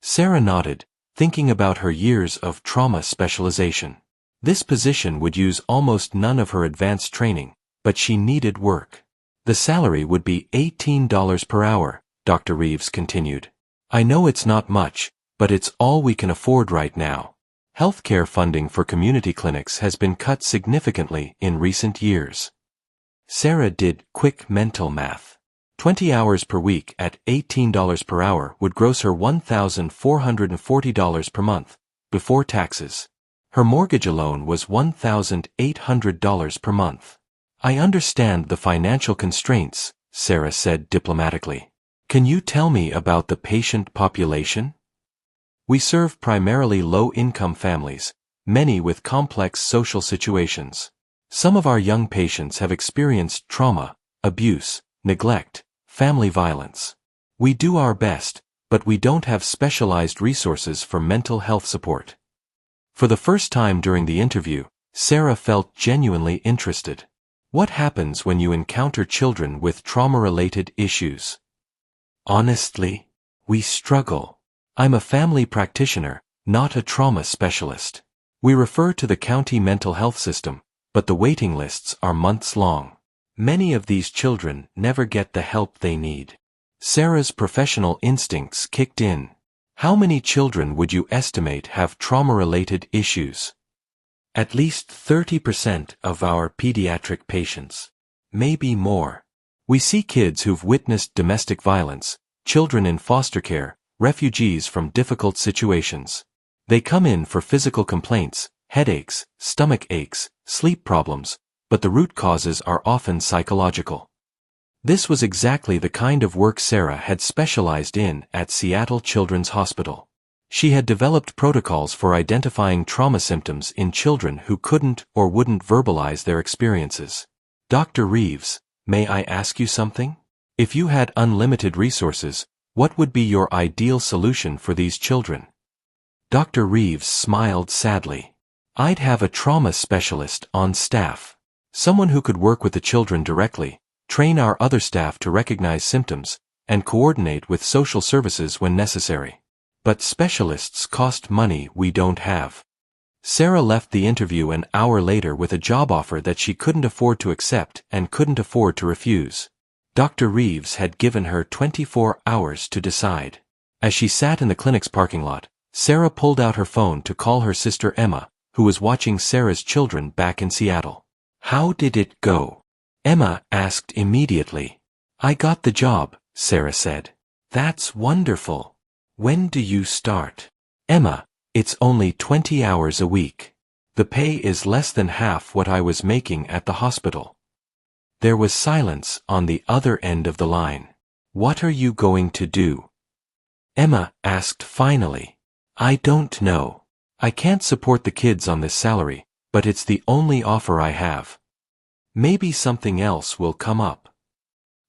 Sarah nodded, thinking about her years of trauma specialization. This position would use almost none of her advanced training, but she needed work. The salary would be $18 per hour, Dr. Reeves continued. I know it's not much, but it's all we can afford right now. Healthcare funding for community clinics has been cut significantly in recent years. Sarah did quick mental math. 20 hours per week at $18 per hour would gross her $1,440 per month, before taxes. Her mortgage alone was $1,800 per month. I understand the financial constraints, Sarah said diplomatically. Can you tell me about the patient population? We serve primarily low-income families, many with complex social situations. Some of our young patients have experienced trauma, abuse, neglect, family violence. We do our best, but we don't have specialized resources for mental health support. For the first time during the interview, Sarah felt genuinely interested. What happens when you encounter children with trauma-related issues? Honestly, we struggle. I'm a family practitioner, not a trauma specialist. We refer to the county mental health system, but the waiting lists are months long. Many of these children never get the help they need. Sarah's professional instincts kicked in. How many children would you estimate have trauma-related issues? At least 30% of our pediatric patients. Maybe more. We see kids who've witnessed domestic violence, children in foster care, refugees from difficult situations. They come in for physical complaints, headaches, stomach aches, sleep problems, but the root causes are often psychological. This was exactly the kind of work Sarah had specialized in at Seattle Children's Hospital. She had developed protocols for identifying trauma symptoms in children who couldn't or wouldn't verbalize their experiences. Dr. Reeves, may I ask you something? If you had unlimited resources, what would be your ideal solution for these children? Dr. Reeves smiled sadly. I'd have a trauma specialist on staff. Someone who could work with the children directly, train our other staff to recognize symptoms, and coordinate with social services when necessary. But specialists cost money we don't have. Sarah left the interview an hour later with a job offer that she couldn't afford to accept and couldn't afford to refuse. Dr. Reeves had given her 24 hours to decide. As she sat in the clinic's parking lot, Sarah pulled out her phone to call her sister Emma, who was watching Sarah's children back in Seattle. How did it go? Emma asked immediately. I got the job, Sarah said. That's wonderful. When do you start? Emma, it's only 20 hours a week. The pay is less than half what I was making at the hospital. There was silence on the other end of the line. What are you going to do? Emma asked finally. I don't know. I can't support the kids on this salary, but it's the only offer I have. Maybe something else will come up.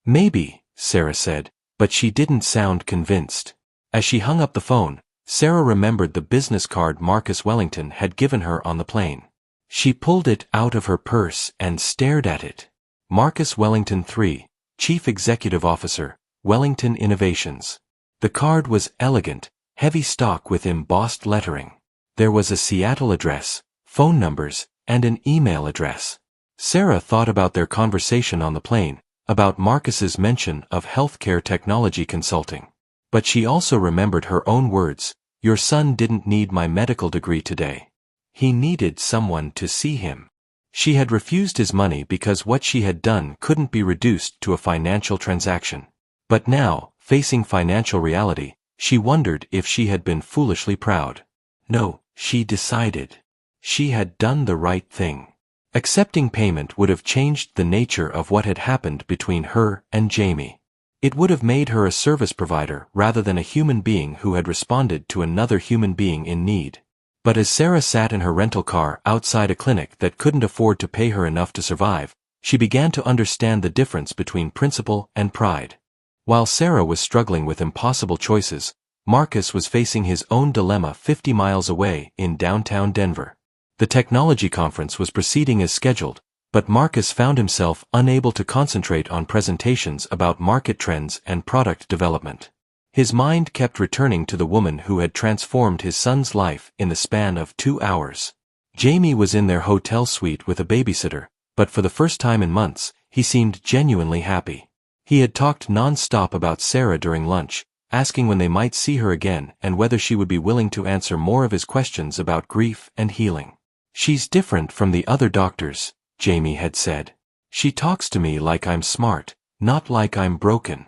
Maybe, Sarah said, but she didn't sound convinced. As she hung up the phone, Sarah remembered the business card Marcus Wellington had given her on the plane. She pulled it out of her purse and stared at it. Marcus Wellington III, Chief Executive Officer, Wellington Innovations. The card was elegant, heavy stock with embossed lettering. There was a Seattle address, phone numbers, and an email address. Sarah thought about their conversation on the plane, about Marcus's mention of healthcare technology consulting. But she also remembered her own words, your son didn't need my medical degree today. He needed someone to see him. She had refused his money because what she had done couldn't be reduced to a financial transaction. But now, facing financial reality, she wondered if she had been foolishly proud. No, she decided. She had done the right thing. Accepting payment would have changed the nature of what had happened between her and Jamie. It would have made her a service provider rather than a human being who had responded to another human being in need. But as Sarah sat in her rental car outside a clinic that couldn't afford to pay her enough to survive, she began to understand the difference between principle and pride. While Sarah was struggling with impossible choices, Marcus was facing his own dilemma 50 miles away in downtown Denver. The technology conference was proceeding as scheduled, but Marcus found himself unable to concentrate on presentations about market trends and product development. His mind kept returning to the woman who had transformed his son's life in the span of 2 hours. Jamie was in their hotel suite with a babysitter, but for the first time in months, he seemed genuinely happy. He had talked non-stop about Sarah during lunch, asking when they might see her again and whether she would be willing to answer more of his questions about grief and healing. She's different from the other doctors, Jamie had said. She talks to me like I'm smart, not like I'm broken.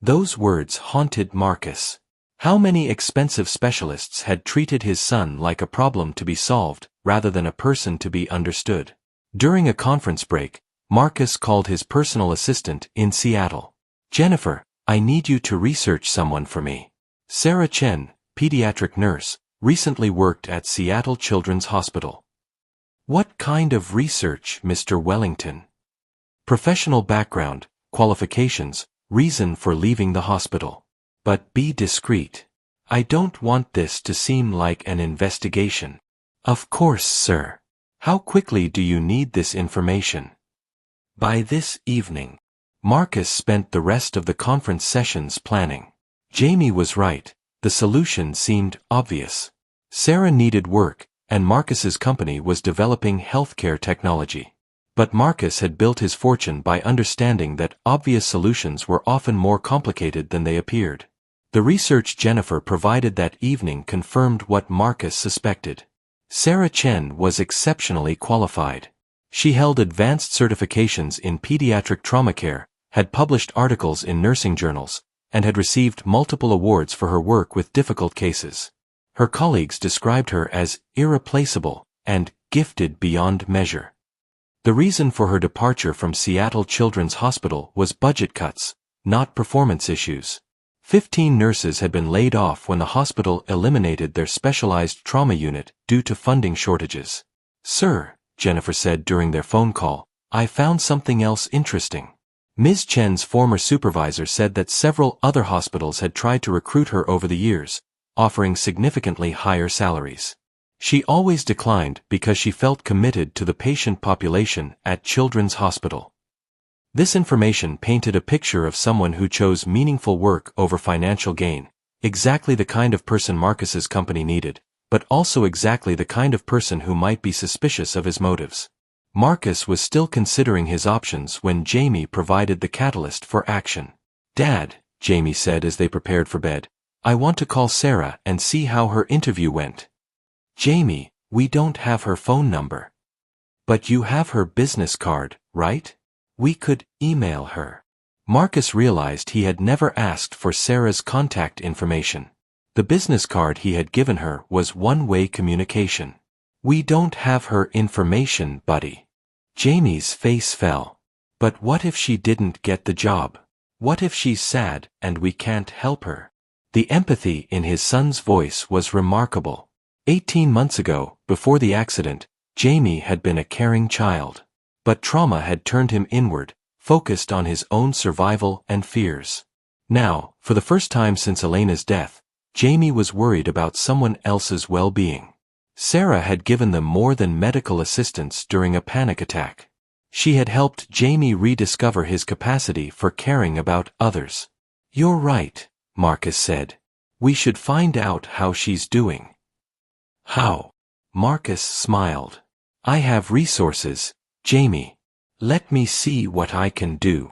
Those words haunted Marcus. How many expensive specialists had treated his son like a problem to be solved, rather than a person to be understood? During a conference break, Marcus called his personal assistant in Seattle. Jennifer, I need you to research someone for me. Sarah Chen, pediatric nurse, recently worked at Seattle Children's Hospital. What kind of research, Mr. Wellington? Professional background, qualifications, reason for leaving the hospital. But be discreet. I don't want this to seem like an investigation. Of course, sir. How quickly do you need this information? By this evening. Marcus spent the rest of the conference sessions planning. Jamie was right. The solution seemed obvious. Sarah needed work, and Marcus's company was developing healthcare technology. But Marcus had built his fortune by understanding that obvious solutions were often more complicated than they appeared. The research Jennifer provided that evening confirmed what Marcus suspected. Sarah Chen was exceptionally qualified. She held advanced certifications in pediatric trauma care, had published articles in nursing journals, and had received multiple awards for her work with difficult cases. Her colleagues described her as irreplaceable and gifted beyond measure. The reason for her departure from Seattle Children's Hospital was budget cuts, not performance issues. 15 nurses had been laid off when the hospital eliminated their specialized trauma unit due to funding shortages. "Sir," Jennifer said during their phone call, "I found something else interesting." Ms. Chen's former supervisor said that several other hospitals had tried to recruit her over the years, offering significantly higher salaries. She always declined because she felt committed to the patient population at Children's Hospital. This information painted a picture of someone who chose meaningful work over financial gain, exactly the kind of person Marcus's company needed, but also exactly the kind of person who might be suspicious of his motives. Marcus was still considering his options when Jamie provided the catalyst for action. "Dad," Jamie said as they prepared for bed, "I want to call Sarah and see how her interview went." "Jamie, we don't have her phone number." "But you have her business card, right? We could email her." Marcus realized he had never asked for Sarah's contact information. The business card he had given her was one-way communication. "We don't have her information, buddy." Jamie's face fell. "But what if she didn't get the job? What if she's sad and we can't help her?" The empathy in his son's voice was remarkable. 18 months ago, before the accident, Jamie had been a caring child. But trauma had turned him inward, focused on his own survival and fears. Now, for the first time since Elena's death, Jamie was worried about someone else's well-being. Sarah had given them more than medical assistance during a panic attack. She had helped Jamie rediscover his capacity for caring about others. "You're right," Marcus said. "We should find out how she's doing." "How?" Marcus smiled. "I have resources, Jamie. Let me see what I can do."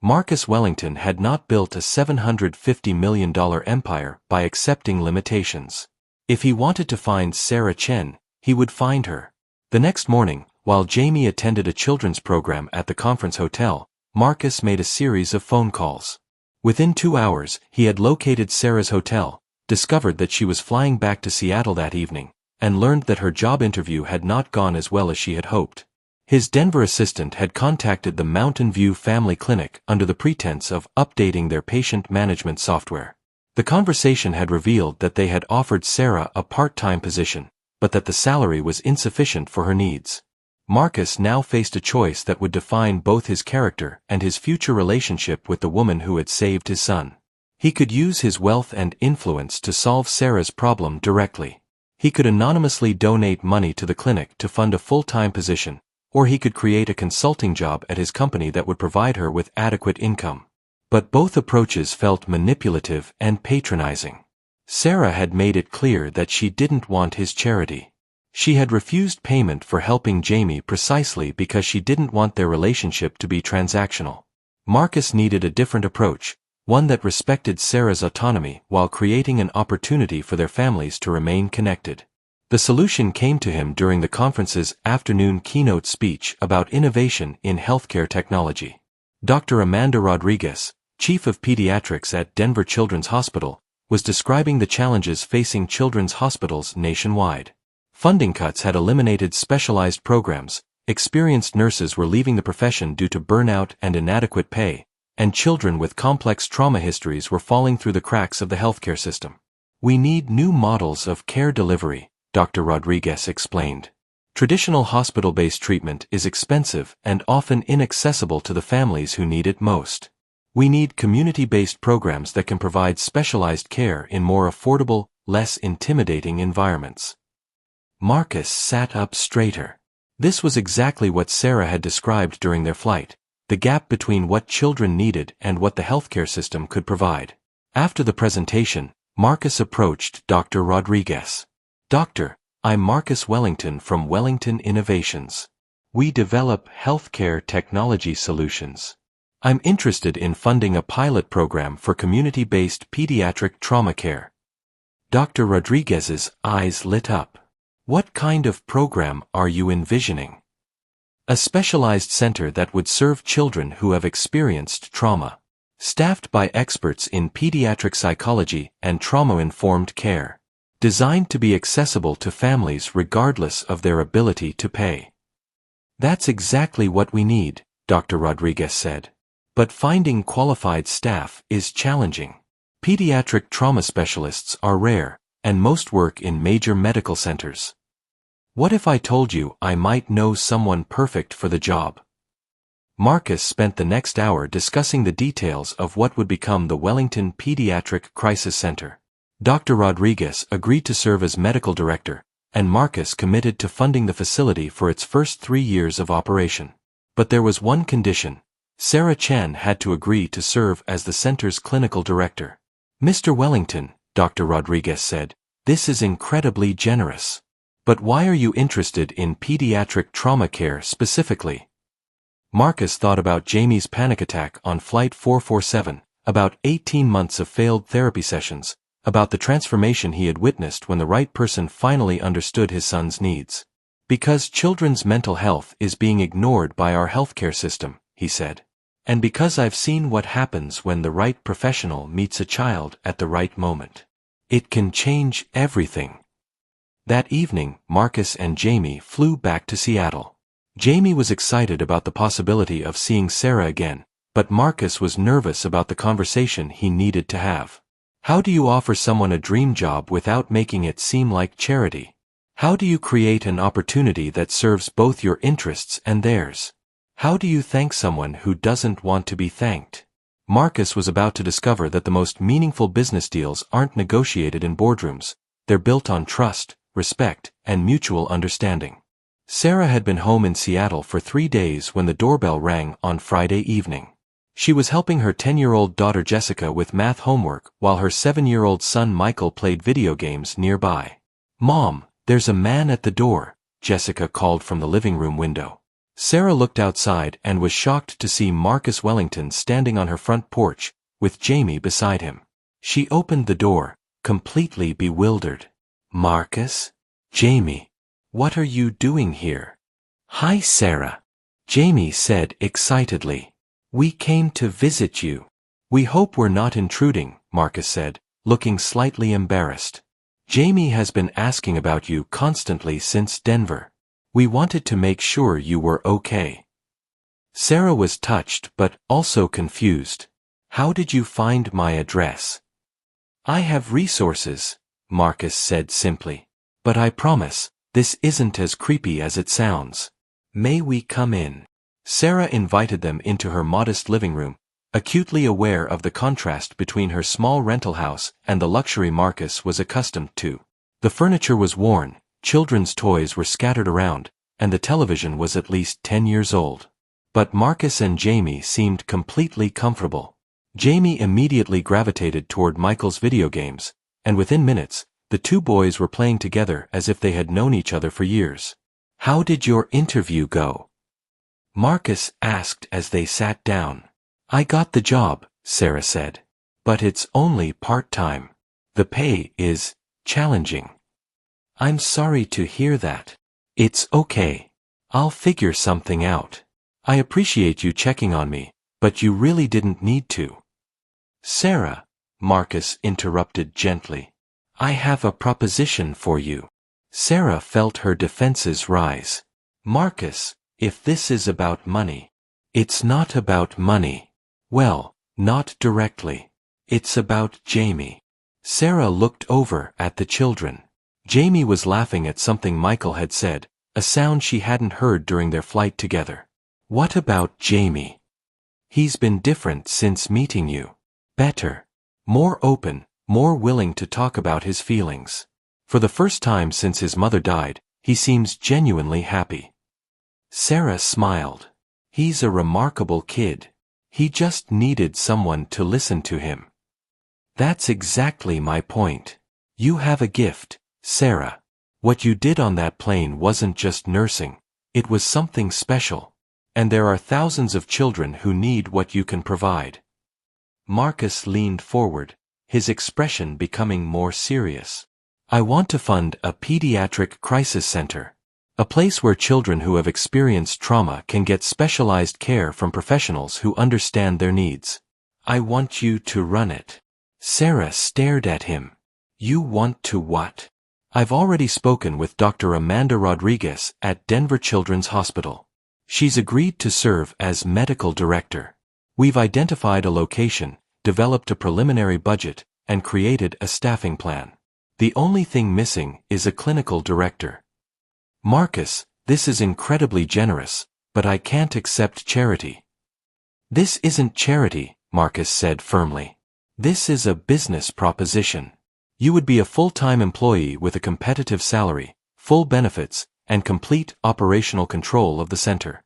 Marcus Wellington had not built a $750 million empire by accepting limitations. If he wanted to find Sarah Chen, he would find her. The next morning, while Jamie attended a children's program at the conference hotel, Marcus made a series of phone calls. Within 2 hours, he had located Sarah's hotel, discovered that she was flying back to Seattle that evening, and learned that her job interview had not gone as well as she had hoped. His Denver assistant had contacted the Mountain View Family Clinic under the pretense of updating their patient management software. The conversation had revealed that they had offered Sarah a part-time position, but that the salary was insufficient for her needs. Marcus now faced a choice that would define both his character and his future relationship with the woman who had saved his son. He could use his wealth and influence to solve Sarah's problem directly. He could anonymously donate money to the clinic to fund a full-time position, or he could create a consulting job at his company that would provide her with adequate income. But both approaches felt manipulative and patronizing. Sarah had made it clear that she didn't want his charity. She had refused payment for helping Jamie precisely because she didn't want their relationship to be transactional. Marcus needed a different approach, one that respected Sarah's autonomy while creating an opportunity for their families to remain connected. The solution came to him during the conference's afternoon keynote speech about innovation in healthcare technology. Dr. Amanda Rodriguez, Chief of Pediatrics at Denver Children's Hospital, was describing the challenges facing children's hospitals nationwide. Funding cuts had eliminated specialized programs, experienced nurses were leaving the profession due to burnout and inadequate pay, and children with complex trauma histories were falling through the cracks of the healthcare system. "We need new models of care delivery," Dr. Rodriguez explained. "Traditional hospital-based treatment is expensive and often inaccessible to the families who need it most. We need community-based programs that can provide specialized care in more affordable, less intimidating environments." Marcus sat up straighter. This was exactly what Sarah had described during their flight, the gap between what children needed and what the healthcare system could provide. After the presentation, Marcus approached Dr. Rodriguez. "Doctor, I'm Marcus Wellington from Wellington Innovations. We develop healthcare technology solutions. I'm interested in funding a pilot program for community-based pediatric trauma care." Dr. Rodriguez's eyes lit up. "What kind of program are you envisioning?" "A specialized center that would serve children who have experienced trauma, staffed by experts in pediatric psychology and trauma-informed care, designed to be accessible to families regardless of their ability to pay." That's exactly what we need, Dr. Rodriguez said. But finding qualified staff is challenging. Pediatric trauma specialists are rare, and most work in major medical centers. What if I told you I might know someone perfect for the job? Marcus spent the next hour discussing the details of what would become the Wellington Pediatric Crisis Center. Dr. Rodriguez agreed to serve as medical director, and Marcus committed to funding the facility for its first 3 years of operation. But there was one condition. Sarah Chen had to agree to serve as the center's clinical director. Mr. Wellington, Dr. Rodriguez said, this is incredibly generous. But why are you interested in pediatric trauma care specifically? Marcus thought about Jamie's panic attack on Flight 447, about 18 months of failed therapy sessions, about the transformation he had witnessed when the right person finally understood his son's needs. Because children's mental health is being ignored by our healthcare system, he said. And because I've seen what happens when the right professional meets a child at the right moment. It can change everything. That evening, Marcus and Jamie flew back to Seattle. Jamie was excited about the possibility of seeing Sarah again, but Marcus was nervous about the conversation he needed to have. How do you offer someone a dream job without making it seem like charity? How do you create an opportunity that serves both your interests and theirs? How do you thank someone who doesn't want to be thanked? Marcus was about to discover that the most meaningful business deals aren't negotiated in boardrooms. They're built on trust, respect, and mutual understanding. Sarah had been home in Seattle for 3 days when the doorbell rang on Friday evening. She was helping her 10-year-old daughter Jessica with math homework while her 7-year-old son Michael played video games nearby. Mom, there's a man at the door, Jessica called from the living room window. Sarah looked outside and was shocked to see Marcus Wellington standing on her front porch, with Jamie beside him. She opened the door, completely bewildered. Marcus? Jamie? What are you doing here? Hi, Sarah, Jamie said excitedly. We came to visit you. We hope we're not intruding, Marcus said, looking slightly embarrassed. Jamie has been asking about you constantly since Denver. We wanted to make sure you were okay. Sarah was touched but also confused. How did you find my address? I have resources, Marcus said simply. But I promise, this isn't as creepy as it sounds. May we come in? Sarah invited them into her modest living room, acutely aware of the contrast between her small rental house and the luxury Marcus was accustomed to. The furniture was worn, children's toys were scattered around, and the television was at least 10 years old. But Marcus and Jamie seemed completely comfortable. Jamie immediately gravitated toward Michael's video games, and within minutes, the two boys were playing together as if they had known each other for years. How did your interview go? Marcus asked as they sat down. I got the job, Sarah said. But it's only part-time. The pay is challenging. I'm sorry to hear that. It's okay. I'll figure something out. I appreciate you checking on me, but you really didn't need to. Sarah, Marcus interrupted gently. I have a proposition for you. Sarah felt her defenses rise. Marcus, if this is about money. It's not about money. Well, not directly. It's about Jamie. Sarah looked over at the children. Jamie was laughing at something Michael had said, a sound she hadn't heard during their flight together. What about Jamie? He's been different since meeting you. Better. More open, more willing to talk about his feelings. For the first time since his mother died, he seems genuinely happy. Sarah smiled. He's a remarkable kid. He just needed someone to listen to him. That's exactly my point. You have a gift, Sarah. What you did on that plane wasn't just nursing, it was something special. And there are thousands of children who need what you can provide. Marcus leaned forward, his expression becoming more serious. I want to fund a pediatric crisis center. A place where children who have experienced trauma can get specialized care from professionals who understand their needs. I want you to run it. Sarah stared at him. You want to what? I've already spoken with Dr. Amanda Rodriguez at Denver Children's Hospital. She's agreed to serve as medical director. We've identified a location, developed a preliminary budget, and created a staffing plan. The only thing missing is a clinical director. Marcus, this is incredibly generous, but I can't accept charity. This isn't charity, Marcus said firmly. This is a business proposition. You would be a full-time employee with a competitive salary, full benefits, and complete operational control of the center.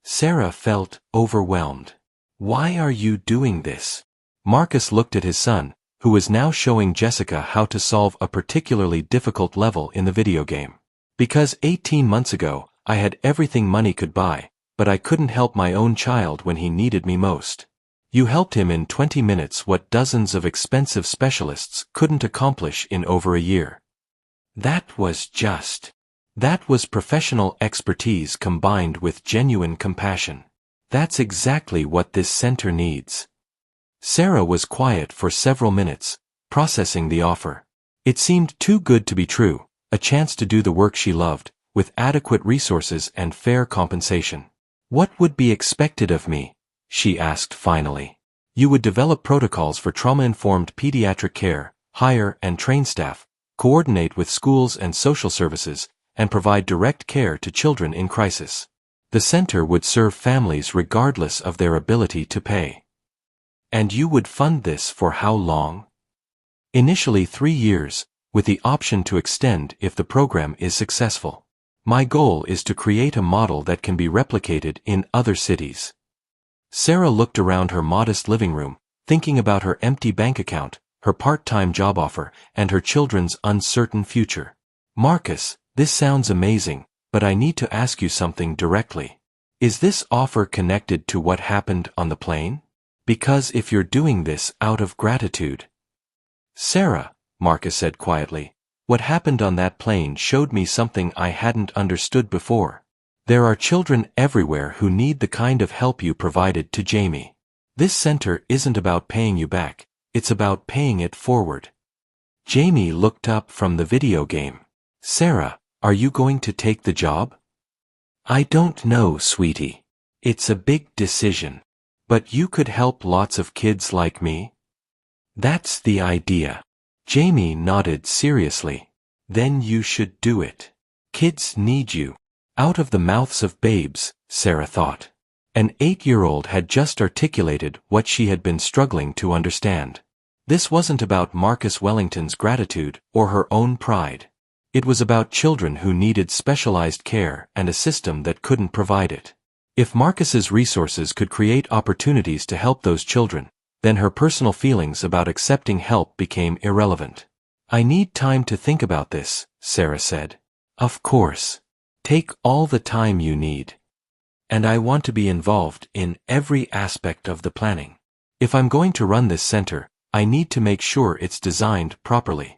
Sarah felt overwhelmed. Why are you doing this? Marcus looked at his son, who was now showing Jessica how to solve a particularly difficult level in the video game. Because 18 months ago, I had everything money could buy, but I couldn't help my own child when he needed me most. You helped him in 20 minutes what dozens of expensive specialists couldn't accomplish in over a year. That was professional expertise combined with genuine compassion. That's exactly what this center needs. Sarah was quiet for several minutes, processing the offer. It seemed too good to be true, a chance to do the work she loved, with adequate resources and fair compensation. What would be expected of me? She asked finally. You would develop protocols for trauma-informed pediatric care, hire and train staff, coordinate with schools and social services, and provide direct care to children in crisis. The center would serve families regardless of their ability to pay. And you would fund this for how long? Initially 3 years, with the option to extend if the program is successful. My goal is to create a model that can be replicated in other cities. Sarah looked around her modest living room, thinking about her empty bank account, her part-time job offer, and her children's uncertain future. Marcus, this sounds amazing, but I need to ask you something directly. Is this offer connected to what happened on the plane? Because if you're doing this out of gratitude. Sarah, Marcus said quietly, what happened on that plane showed me something I hadn't understood before. There are children everywhere who need the kind of help you provided to Jamie. This center isn't about paying you back, it's about paying it forward. Jamie looked up from the video game. Sarah, are you going to take the job? I don't know, sweetie. It's a big decision. But you could help lots of kids like me? That's the idea. Jamie nodded seriously. Then you should do it. Kids need you. Out of the mouths of babes, Sarah thought. An 8-year-old had just articulated what she had been struggling to understand. This wasn't about Marcus Wellington's gratitude or her own pride. It was about children who needed specialized care and a system that couldn't provide it. If Marcus's resources could create opportunities to help those children, then her personal feelings about accepting help became irrelevant. I need time to think about this, Sarah said. Of course. Take all the time you need. And I want to be involved in every aspect of the planning. If I'm going to run this center, I need to make sure it's designed properly.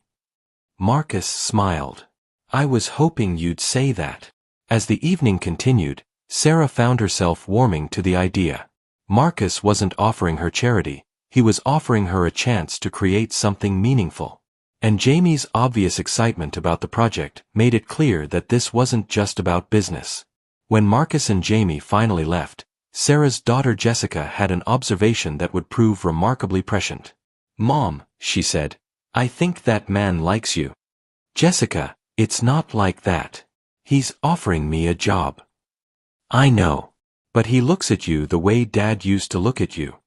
Marcus smiled. I was hoping you'd say that. As the evening continued, Sarah found herself warming to the idea. Marcus wasn't offering her charity, he was offering her a chance to create something meaningful. And Jamie's obvious excitement about the project made it clear that this wasn't just about business. When Marcus and Jamie finally left, Sarah's daughter Jessica had an observation that would prove remarkably prescient. Mom, she said, I think that man likes you. Jessica, it's not like that. He's offering me a job. I know. But he looks at you the way Dad used to look at you.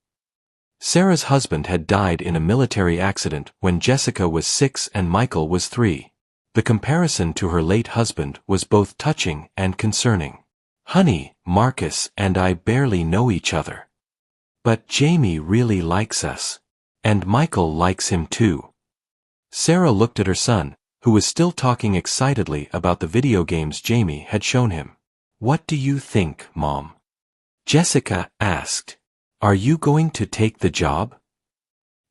Sarah's husband had died in a military accident when Jessica was 6 and Michael was 3. The comparison to her late husband was both touching and concerning. Honey, Marcus and I barely know each other. But Jamie really likes us. And Michael likes him too. Sarah looked at her son, who was still talking excitedly about the video games Jamie had shown him. What do you think, Mom? Jessica asked. Are you going to take the job?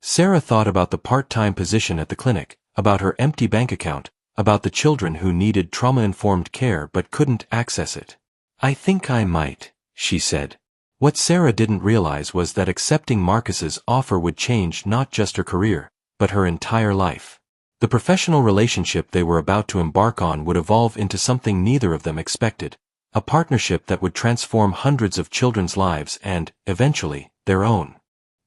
Sarah thought about the part-time position at the clinic, about her empty bank account, about the children who needed trauma-informed care but couldn't access it. I think I might, she said. What Sarah didn't realize was that accepting Marcus's offer would change not just her career, but her entire life. The professional relationship they were about to embark on would evolve into something neither of them expected, a partnership that would transform hundreds of children's lives and, eventually, their own.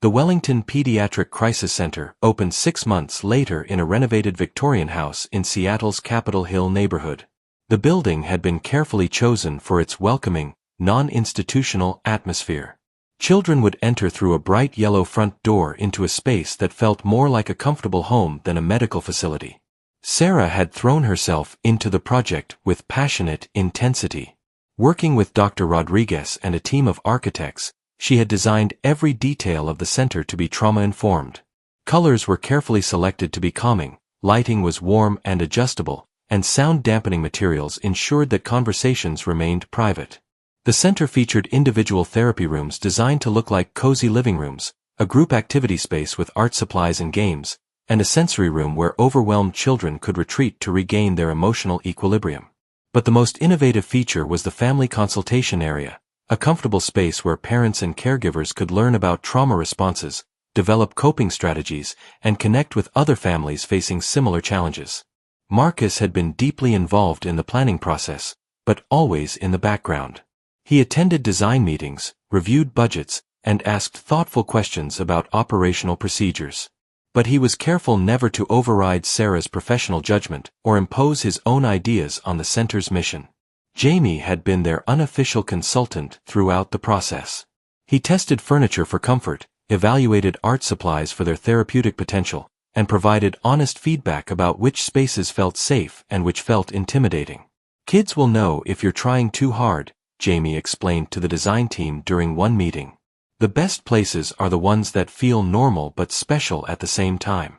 The Wellington Pediatric Crisis Center opened 6 months later in a renovated Victorian house in Seattle's Capitol Hill neighborhood. The building had been carefully chosen for its welcoming, non-institutional atmosphere. Children would enter through a bright yellow front door into a space that felt more like a comfortable home than a medical facility. Sarah had thrown herself into the project with passionate intensity. Working with Dr. Rodriguez and a team of architects, she had designed every detail of the center to be trauma-informed. Colors were carefully selected to be calming, lighting was warm and adjustable, and sound-dampening materials ensured that conversations remained private. The center featured individual therapy rooms designed to look like cozy living rooms, a group activity space with art supplies and games, and a sensory room where overwhelmed children could retreat to regain their emotional equilibrium. But the most innovative feature was the family consultation area, a comfortable space where parents and caregivers could learn about trauma responses, develop coping strategies, and connect with other families facing similar challenges. Marcus had been deeply involved in the planning process, but always in the background. He attended design meetings, reviewed budgets, and asked thoughtful questions about operational procedures. But he was careful never to override Sarah's professional judgment or impose his own ideas on the center's mission. Jamie had been their unofficial consultant throughout the process. He tested furniture for comfort, evaluated art supplies for their therapeutic potential, and provided honest feedback about which spaces felt safe and which felt intimidating. "Kids will know if you're trying too hard," Jamie explained to the design team during one meeting. "The best places are the ones that feel normal but special at the same time."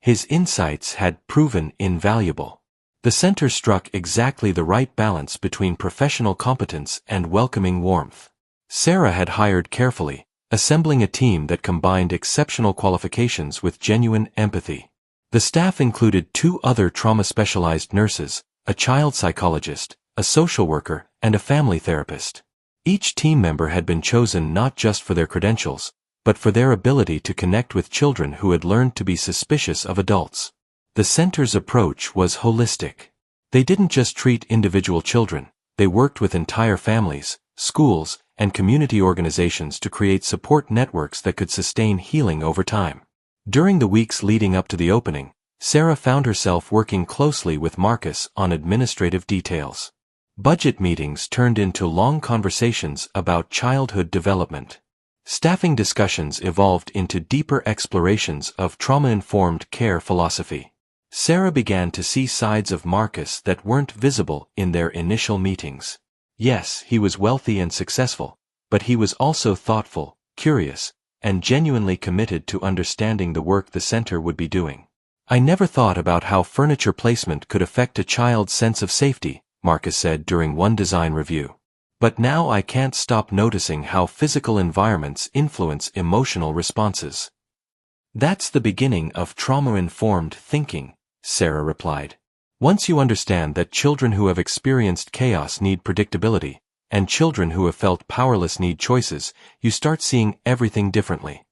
His insights had proven invaluable. The center struck exactly the right balance between professional competence and welcoming warmth. Sarah had hired carefully, assembling a team that combined exceptional qualifications with genuine empathy. The staff included 2 other trauma-specialized nurses, a child psychologist, a social worker, and a family therapist. Each team member had been chosen not just for their credentials, but for their ability to connect with children who had learned to be suspicious of adults. The center's approach was holistic. They didn't just treat individual children, they worked with entire families, schools, and community organizations to create support networks that could sustain healing over time. During the weeks leading up to the opening, Sarah found herself working closely with Marcus on administrative details. Budget meetings turned into long conversations about childhood development. Staffing discussions evolved into deeper explorations of trauma-informed care philosophy. Sarah began to see sides of Marcus that weren't visible in their initial meetings. Yes, he was wealthy and successful, but he was also thoughtful, curious, and genuinely committed to understanding the work the center would be doing. "I never thought about how furniture placement could affect a child's sense of safety," Marcus said during one design review. "But now I can't stop noticing how physical environments influence emotional responses." "That's the beginning of trauma-informed thinking," Sarah replied. "Once you understand that children who have experienced chaos need predictability, and children who have felt powerless need choices, you start seeing everything differently."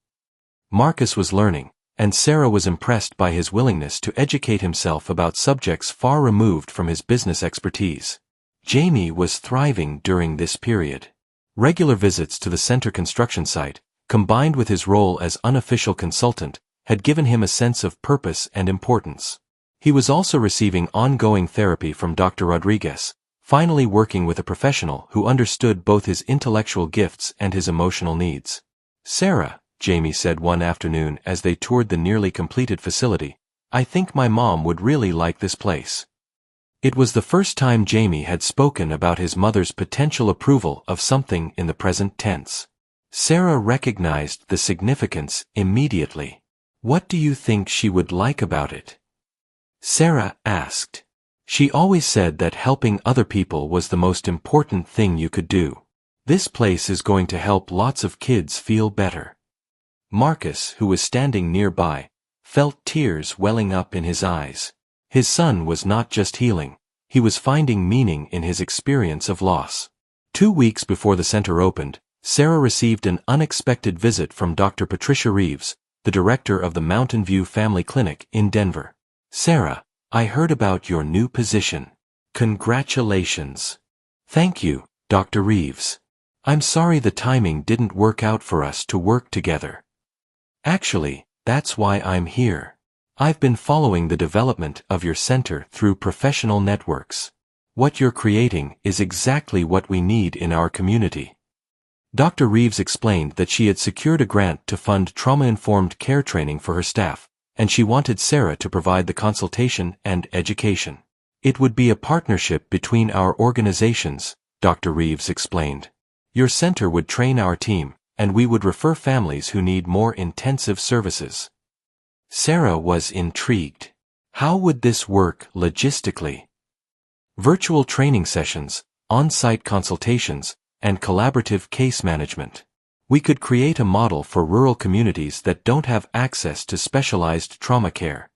Marcus was learning, and Sarah was impressed by his willingness to educate himself about subjects far removed from his business expertise. Jamie was thriving during this period. Regular visits to the center construction site, combined with his role as unofficial consultant, had given him a sense of purpose and importance. He was also receiving ongoing therapy from Dr. Rodriguez, finally working with a professional who understood both his intellectual gifts and his emotional needs. "Sarah," Jamie said one afternoon as they toured the nearly completed facility, "I think my mom would really like this place." It was the first time Jamie had spoken about his mother's potential approval of something in the present tense. Sarah recognized the significance immediately. "What do you think she would like about it?" Sarah asked. "She always said that helping other people was the most important thing you could do. This place is going to help lots of kids feel better." Marcus, who was standing nearby, felt tears welling up in his eyes. His son was not just healing, he was finding meaning in his experience of loss. 2 weeks before the center opened, Sarah received an unexpected visit from Dr. Patricia Reeves, the director of the Mountain View Family Clinic in Denver. "Sarah, I heard about your new position. Congratulations." Thank you, Dr. Reeves. I'm sorry the timing didn't work out for us to work together. Actually, that's why I'm here. I've been following the development of your center through professional networks. What you're creating is exactly what we need in our community. Dr. Reeves explained that she had secured a grant to fund trauma-informed care training for her staff, and she wanted Sarah to provide the consultation and education. It would be a partnership between our organizations, Dr. Reeves explained. Your center would train our team, and we would refer families who need more intensive services. Sarah was intrigued. How would this work logistically? Virtual training sessions, on-site consultations, and collaborative case management. We could create a model for rural communities that don't have access to specialized trauma care.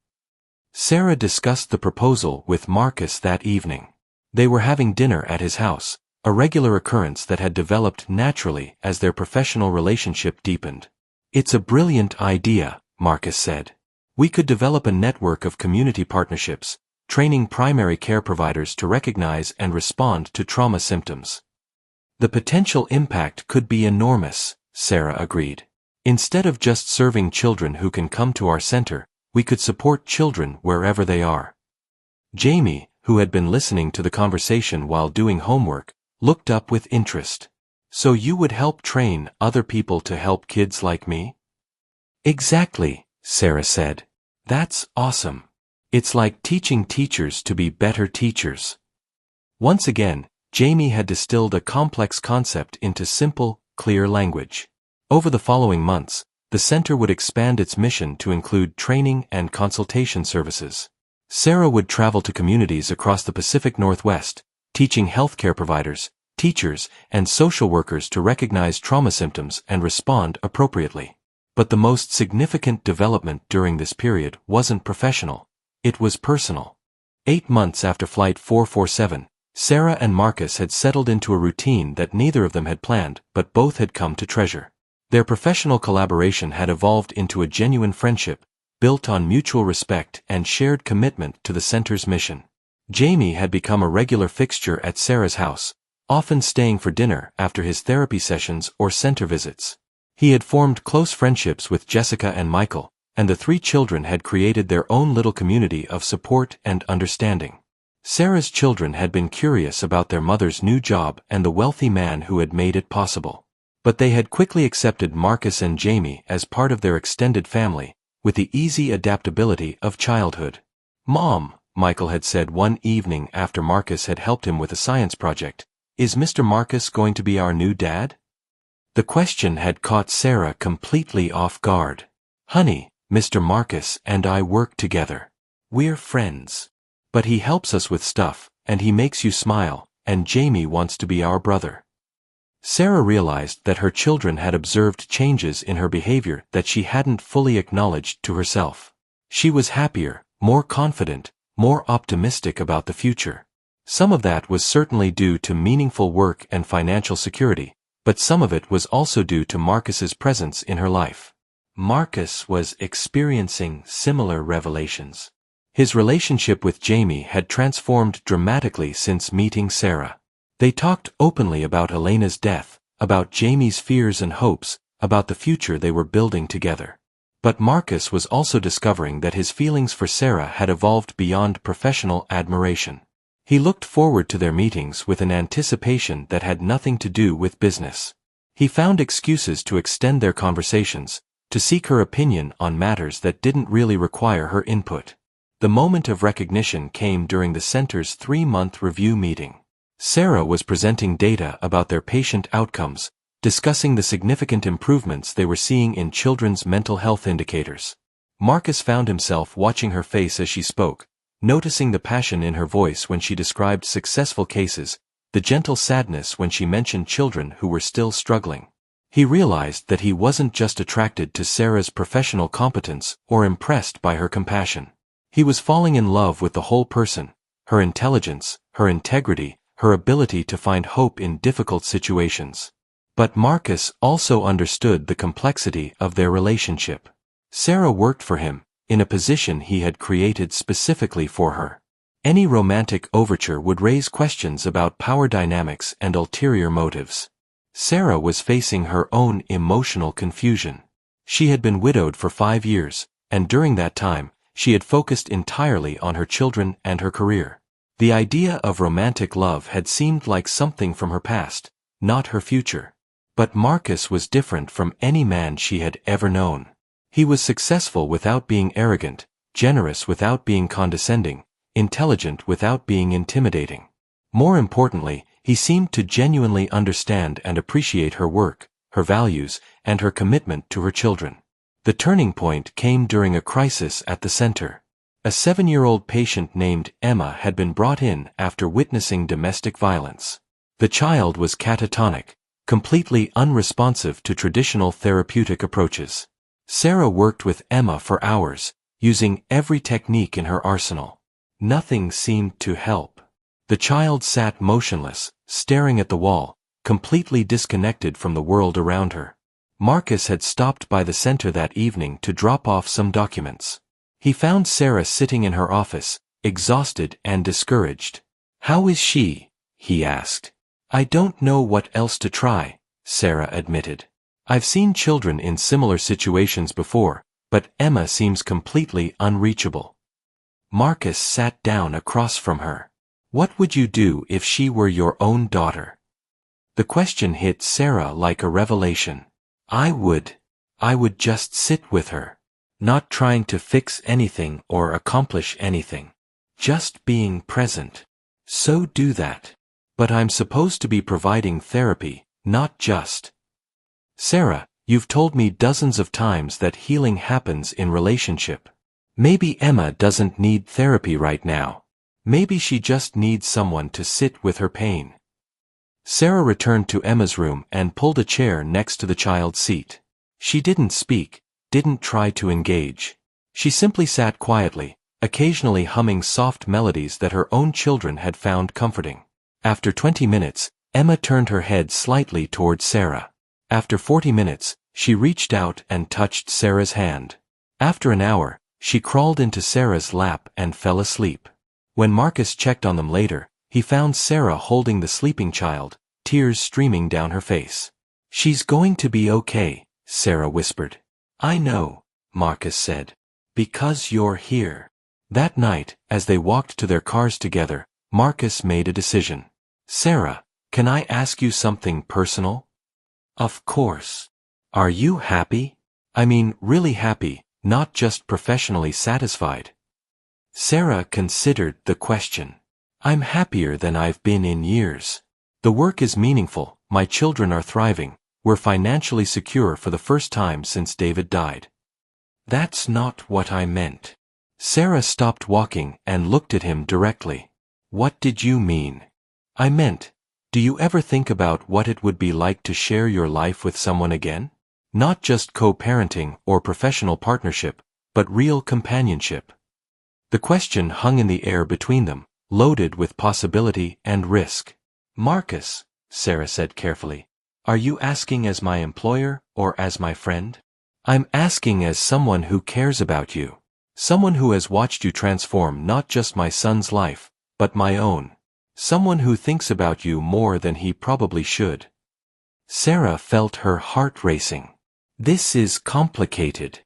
Sarah discussed the proposal with Marcus that evening. They were having dinner at his house, a regular occurrence that had developed naturally as their professional relationship deepened. It's a brilliant idea, Marcus said. We could develop a network of community partnerships, training primary care providers to recognize and respond to trauma symptoms. The potential impact could be enormous, Sarah agreed. Instead of just serving children who can come to our center, we could support children wherever they are. Jamie, who had been listening to the conversation while doing homework, looked up with interest. So you would help train other people to help kids like me? Exactly, Sarah said. That's awesome. It's like teaching teachers to be better teachers. Once again, Jamie had distilled a complex concept into simple, clear language. Over the following months, the center would expand its mission to include training and consultation services. Sarah would travel to communities across the Pacific Northwest, teaching healthcare providers, teachers, and social workers to recognize trauma symptoms and respond appropriately. But the most significant development during this period wasn't professional. It was personal. 8 months after Flight 447, Sarah and Marcus had settled into a routine that neither of them had planned, but both had come to treasure. Their professional collaboration had evolved into a genuine friendship, built on mutual respect and shared commitment to the center's mission. Jamie had become a regular fixture at Sarah's house, often staying for dinner after his therapy sessions or center visits. He had formed close friendships with Jessica and Michael, and the 3 children had created their own little community of support and understanding. Sarah's children had been curious about their mother's new job and the wealthy man who had made it possible. But they had quickly accepted Marcus and Jamie as part of their extended family, with the easy adaptability of childhood. "Mom," Michael had said one evening after Marcus had helped him with a science project, "is Mr. Marcus going to be our new dad?" The question had caught Sarah completely off guard. "Honey, Mr. Marcus and I work together. We're friends. But he helps us with stuff, and he makes you smile, and Jamie wants to be our brother." Sarah realized that her children had observed changes in her behavior that she hadn't fully acknowledged to herself. She was happier, more confident, more optimistic about the future. Some of that was certainly due to meaningful work and financial security, but some of it was also due to Marcus's presence in her life. Marcus was experiencing similar revelations. His relationship with Jamie had transformed dramatically since meeting Sarah. They talked openly about Elena's death, about Jamie's fears and hopes, about the future they were building together. But Marcus was also discovering that his feelings for Sarah had evolved beyond professional admiration. He looked forward to their meetings with an anticipation that had nothing to do with business. He found excuses to extend their conversations, to seek her opinion on matters that didn't really require her input. The moment of recognition came during the center's 3-month review meeting. Sarah was presenting data about their patient outcomes, discussing the significant improvements they were seeing in children's mental health indicators. Marcus found himself watching her face as she spoke, noticing the passion in her voice when she described successful cases, the gentle sadness when she mentioned children who were still struggling. He realized that he wasn't just attracted to Sarah's professional competence or impressed by her compassion. He was falling in love with the whole person, her intelligence, her integrity, her ability to find hope in difficult situations. But Marcus also understood the complexity of their relationship. Sarah worked for him, in a position he had created specifically for her. Any romantic overture would raise questions about power dynamics and ulterior motives. Sarah was facing her own emotional confusion. She had been widowed for 5 years, and during that time, she had focused entirely on her children and her career. The idea of romantic love had seemed like something from her past, not her future. But Marcus was different from any man she had ever known. He was successful without being arrogant, generous without being condescending, intelligent without being intimidating. More importantly, he seemed to genuinely understand and appreciate her work, her values, and her commitment to her children. The turning point came during a crisis at the center. A 7-year-old patient named Emma had been brought in after witnessing domestic violence. The child was catatonic, completely unresponsive to traditional therapeutic approaches. Sarah worked with Emma for hours, using every technique in her arsenal. Nothing seemed to help. The child sat motionless, staring at the wall, completely disconnected from the world around her. Marcus had stopped by the center that evening to drop off some documents. He found Sarah sitting in her office, exhausted and discouraged. "How is she?" he asked. "I don't know what else to try," Sarah admitted. "I've seen children in similar situations before, but Emma seems completely unreachable." Marcus sat down across from her. "What would you do if she were your own daughter?" The question hit Sarah like a revelation. I would just sit with her. Not trying to fix anything or accomplish anything. Just being present. So do that. But I'm supposed to be providing therapy, not just. Sarah, you've told me dozens of times that healing happens in relationship. Maybe Emma doesn't need therapy right now. Maybe she just needs someone to sit with her pain. Sarah returned to Emma's room and pulled a chair next to the child's seat. She didn't speak, didn't try to engage. She simply sat quietly, occasionally humming soft melodies that her own children had found comforting. After 20 minutes, Emma turned her head slightly toward Sarah. After 40 minutes, she reached out and touched Sarah's hand. After an hour, she crawled into Sarah's lap and fell asleep. When Marcus checked on them later, he found Sarah holding the sleeping child, tears streaming down her face. "She's going to be okay," Sarah whispered. "I know," Marcus said. "Because you're here." That night, as they walked to their cars together, Marcus made a decision. "Sarah, can I ask you something personal?" "Of course." "Are you happy? I mean, really happy, not just professionally satisfied?" Sarah considered the question. "I'm happier than I've been in years. The work is meaningful, my children are thriving, we're financially secure for the first time since David died." "That's not what I meant." Sarah stopped walking and looked at him directly. "What did you mean?" "I meant, do you ever think about what it would be like to share your life with someone again? Not just co-parenting or professional partnership, but real companionship." The question hung in the air between them, loaded with possibility and risk. "Marcus," Sarah said carefully, "are you asking as my employer or as my friend?" "I'm asking as someone who cares about you. Someone who has watched you transform not just my son's life, but my own. Someone who thinks about you more than he probably should." Sarah felt her heart racing. "This is complicated."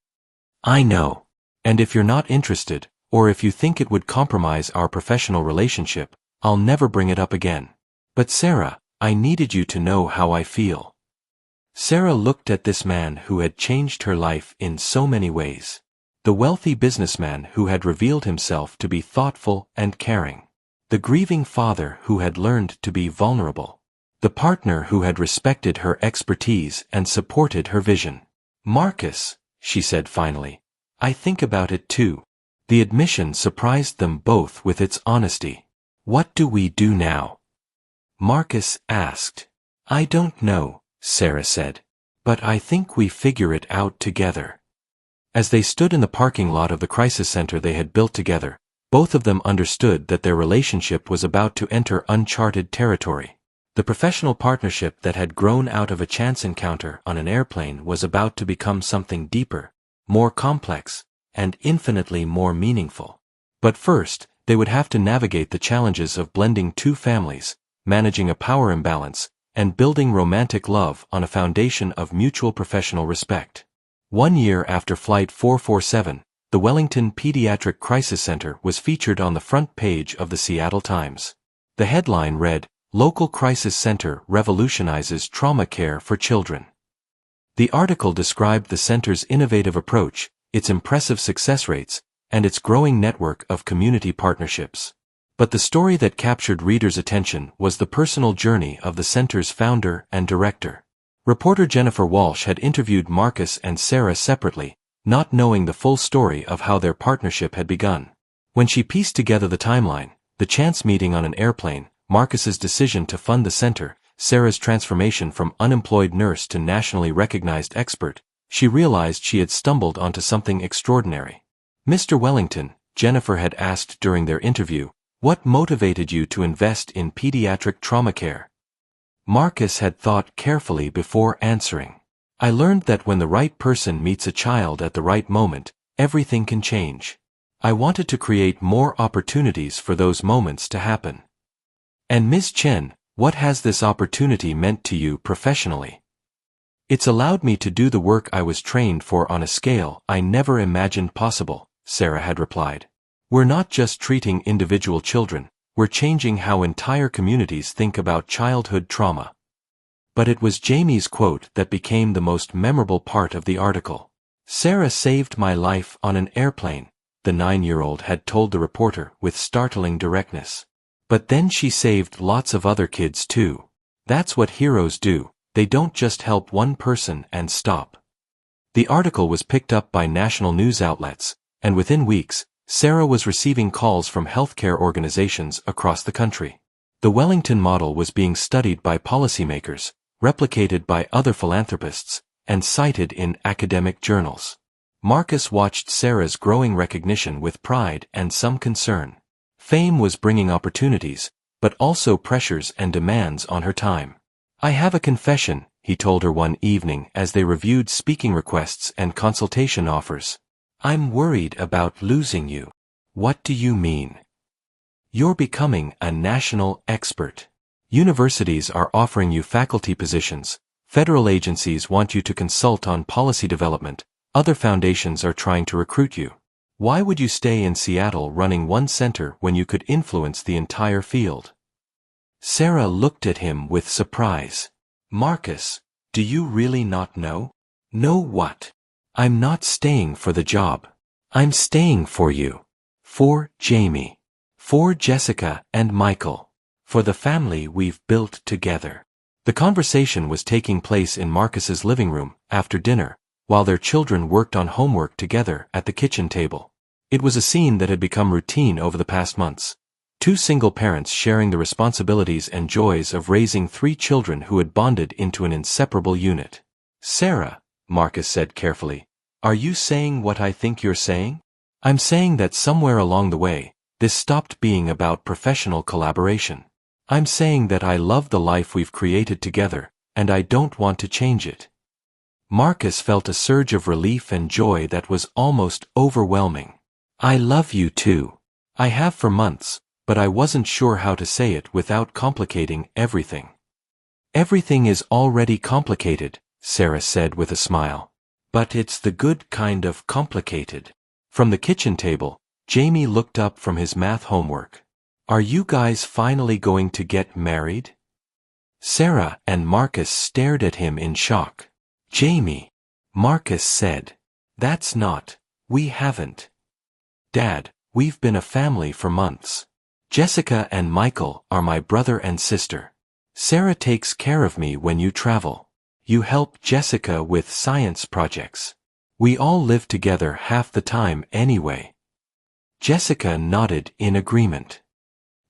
"I know. And if you're not interested, or if you think it would compromise our professional relationship, I'll never bring it up again. But Sarah, I needed you to know how I feel." Sarah looked at this man who had changed her life in so many ways. The wealthy businessman who had revealed himself to be thoughtful and caring. The grieving father who had learned to be vulnerable. The partner who had respected her expertise and supported her vision. "Marcus," she said finally, "I think about it too." The admission surprised them both with its honesty. "What do we do now?" Marcus asked. "I don't know," Sarah said. "But I think we figure it out together." As they stood in the parking lot of the crisis center they had built together, both of them understood that their relationship was about to enter uncharted territory. The professional partnership that had grown out of a chance encounter on an airplane was about to become something deeper, more complex, and infinitely more meaningful. But first, they would have to navigate the challenges of blending two families, managing a power imbalance, and building romantic love on a foundation of mutual professional respect. 1 year after Flight 447, the Wellington Pediatric Crisis Center was featured on the front page of the Seattle Times. The headline read, "Local Crisis Center Revolutionizes Trauma Care for Children." The article described the center's innovative approach, its impressive success rates, and its growing network of community partnerships. But the story that captured readers' attention was the personal journey of the center's founder and director. Reporter Jennifer Walsh had interviewed Marcus and Sarah separately, not knowing the full story of how their partnership had begun. When she pieced together the timeline, the chance meeting on an airplane, Marcus's decision to fund the center, Sarah's transformation from unemployed nurse to nationally recognized expert, she realized she had stumbled onto something extraordinary. "Mr. Wellington," Jennifer had asked during their interview, "what motivated you to invest in pediatric trauma care?" Marcus had thought carefully before answering. "I learned that when the right person meets a child at the right moment, everything can change. I wanted to create more opportunities for those moments to happen." "And Ms. Chen, what has this opportunity meant to you professionally?" "It's allowed me to do the work I was trained for on a scale I never imagined possible," Sarah had replied. "We're not just treating individual children, we're changing how entire communities think about childhood trauma." But it was Jamie's quote that became the most memorable part of the article. "Sarah saved my life on an airplane," the 9-year-old had told the reporter with startling directness. "But then she saved lots of other kids too. That's what heroes do, they don't just help one person and stop." The article was picked up by national news outlets, and within weeks, Sarah was receiving calls from healthcare organizations across the country. The Wellington model was being studied by policymakers, replicated by other philanthropists, and cited in academic journals. Marcus watched Sarah's growing recognition with pride and some concern. Fame was bringing opportunities, but also pressures and demands on her time. "I have a confession," he told her one evening as they reviewed speaking requests and consultation offers. "I'm worried about losing you." "What do you mean?" "You're becoming a national expert. Universities are offering you faculty positions, federal agencies want you to consult on policy development, other foundations are trying to recruit you. Why would you stay in Seattle running one center when you could influence the entire field?" Sarah looked at him with surprise. "Marcus, do you really not know?" "Know what?" "I'm not staying for the job. I'm staying for you. For Jamie. For Jessica and Michael. For the family we've built together." The conversation was taking place in Marcus's living room, after dinner, while their children worked on homework together at the kitchen table. It was a scene that had become routine over the past months. Two single parents sharing the responsibilities and joys of raising 3 children who had bonded into an inseparable unit. "Sarah," Marcus said carefully, "are you saying what I think you're saying?" "I'm saying that somewhere along the way, this stopped being about professional collaboration. I'm saying that I love the life we've created together, and I don't want to change it." Marcus felt a surge of relief and joy that was almost overwhelming. "I love you too. I have for months, but I wasn't sure how to say it without complicating everything." "Everything is already complicated," Sarah said with a smile. "But it's the good kind of complicated." From the kitchen table, Jamie looked up from his math homework. "Are you guys finally going to get married?" Sarah and Marcus stared at him in shock. "Jamie," Marcus said. We haven't. Dad, we've been a family for months. Jessica and Michael are my brother and sister. Sarah takes care of me when you travel. You help Jessica with science projects. We all live together half the time anyway." Jessica nodded in agreement.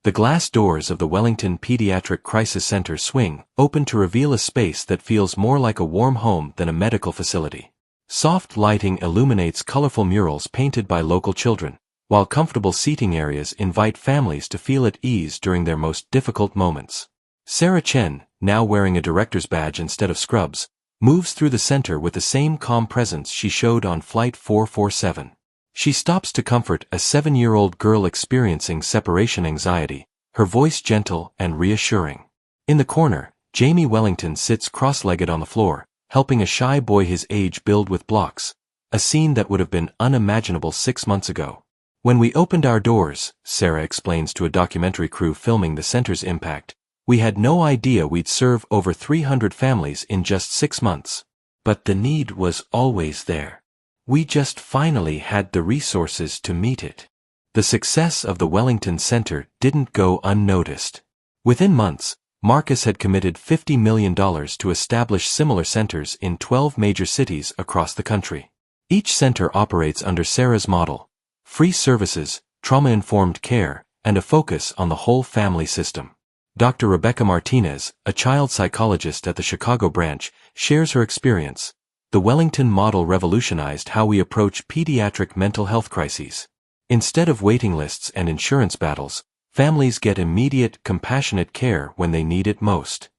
The glass doors of the Wellington Pediatric Crisis Center swing open to reveal a space that feels more like a warm home than a medical facility. Soft lighting illuminates colorful murals painted by local children, while comfortable seating areas invite families to feel at ease during their most difficult moments. Sarah Chen, now wearing a director's badge instead of scrubs, moves through the center with the same calm presence she showed on Flight 447. She stops to comfort a 7-year-old girl experiencing separation anxiety, her voice gentle and reassuring. In the corner, Jamie Wellington sits cross-legged on the floor, helping a shy boy his age build with blocks, a scene that would have been unimaginable 6 months ago. When we opened our doors, Sarah explains to a documentary crew filming the center's impact, we had no idea we'd serve over 300 families in just 6 months. But the need was always there. We just finally had the resources to meet it. The success of the Wellington Center didn't go unnoticed. Within months, Marcus had committed $50 million to establish similar centers in 12 major cities across the country. Each center operates under Sarah's model: free services, trauma-informed care, and a focus on the whole family system. Dr. Rebecca Martinez, a child psychologist at the Chicago branch, shares her experience. The Wellington model revolutionized how we approach pediatric mental health crises. Instead of waiting lists and insurance battles, families get immediate, compassionate care when they need it most.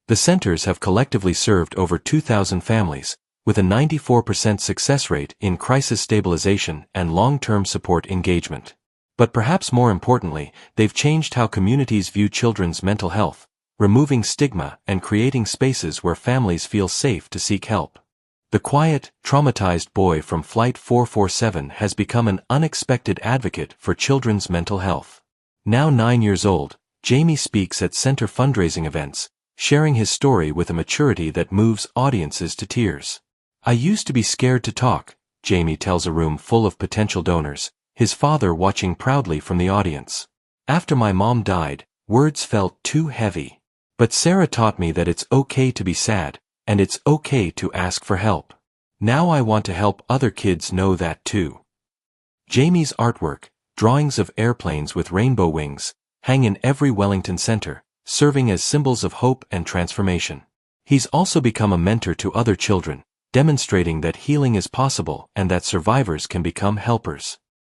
The centers have collectively served over 2,000 families, with a 94% success rate in crisis stabilization and long-term support engagement. But perhaps more importantly, they've changed how communities view children's mental health, removing stigma and creating spaces where families feel safe to seek help. The quiet, traumatized boy from Flight 447 has become an unexpected advocate for children's mental health. Now 9 years old, Jamie speaks at center fundraising events, sharing his story with a maturity that moves audiences to tears. I used to be scared to talk, Jamie tells a room full of potential donors, his father watching proudly from the audience. After my mom died, words felt too heavy. But Sarah taught me that it's okay to be sad, and it's okay to ask for help. Now I want to help other kids know that too. Jamie's artwork, drawings of airplanes with rainbow wings, hang in every Wellington center, serving as symbols of hope and transformation. He's also become a mentor to other children, demonstrating that healing is possible and that survivors can become helpers.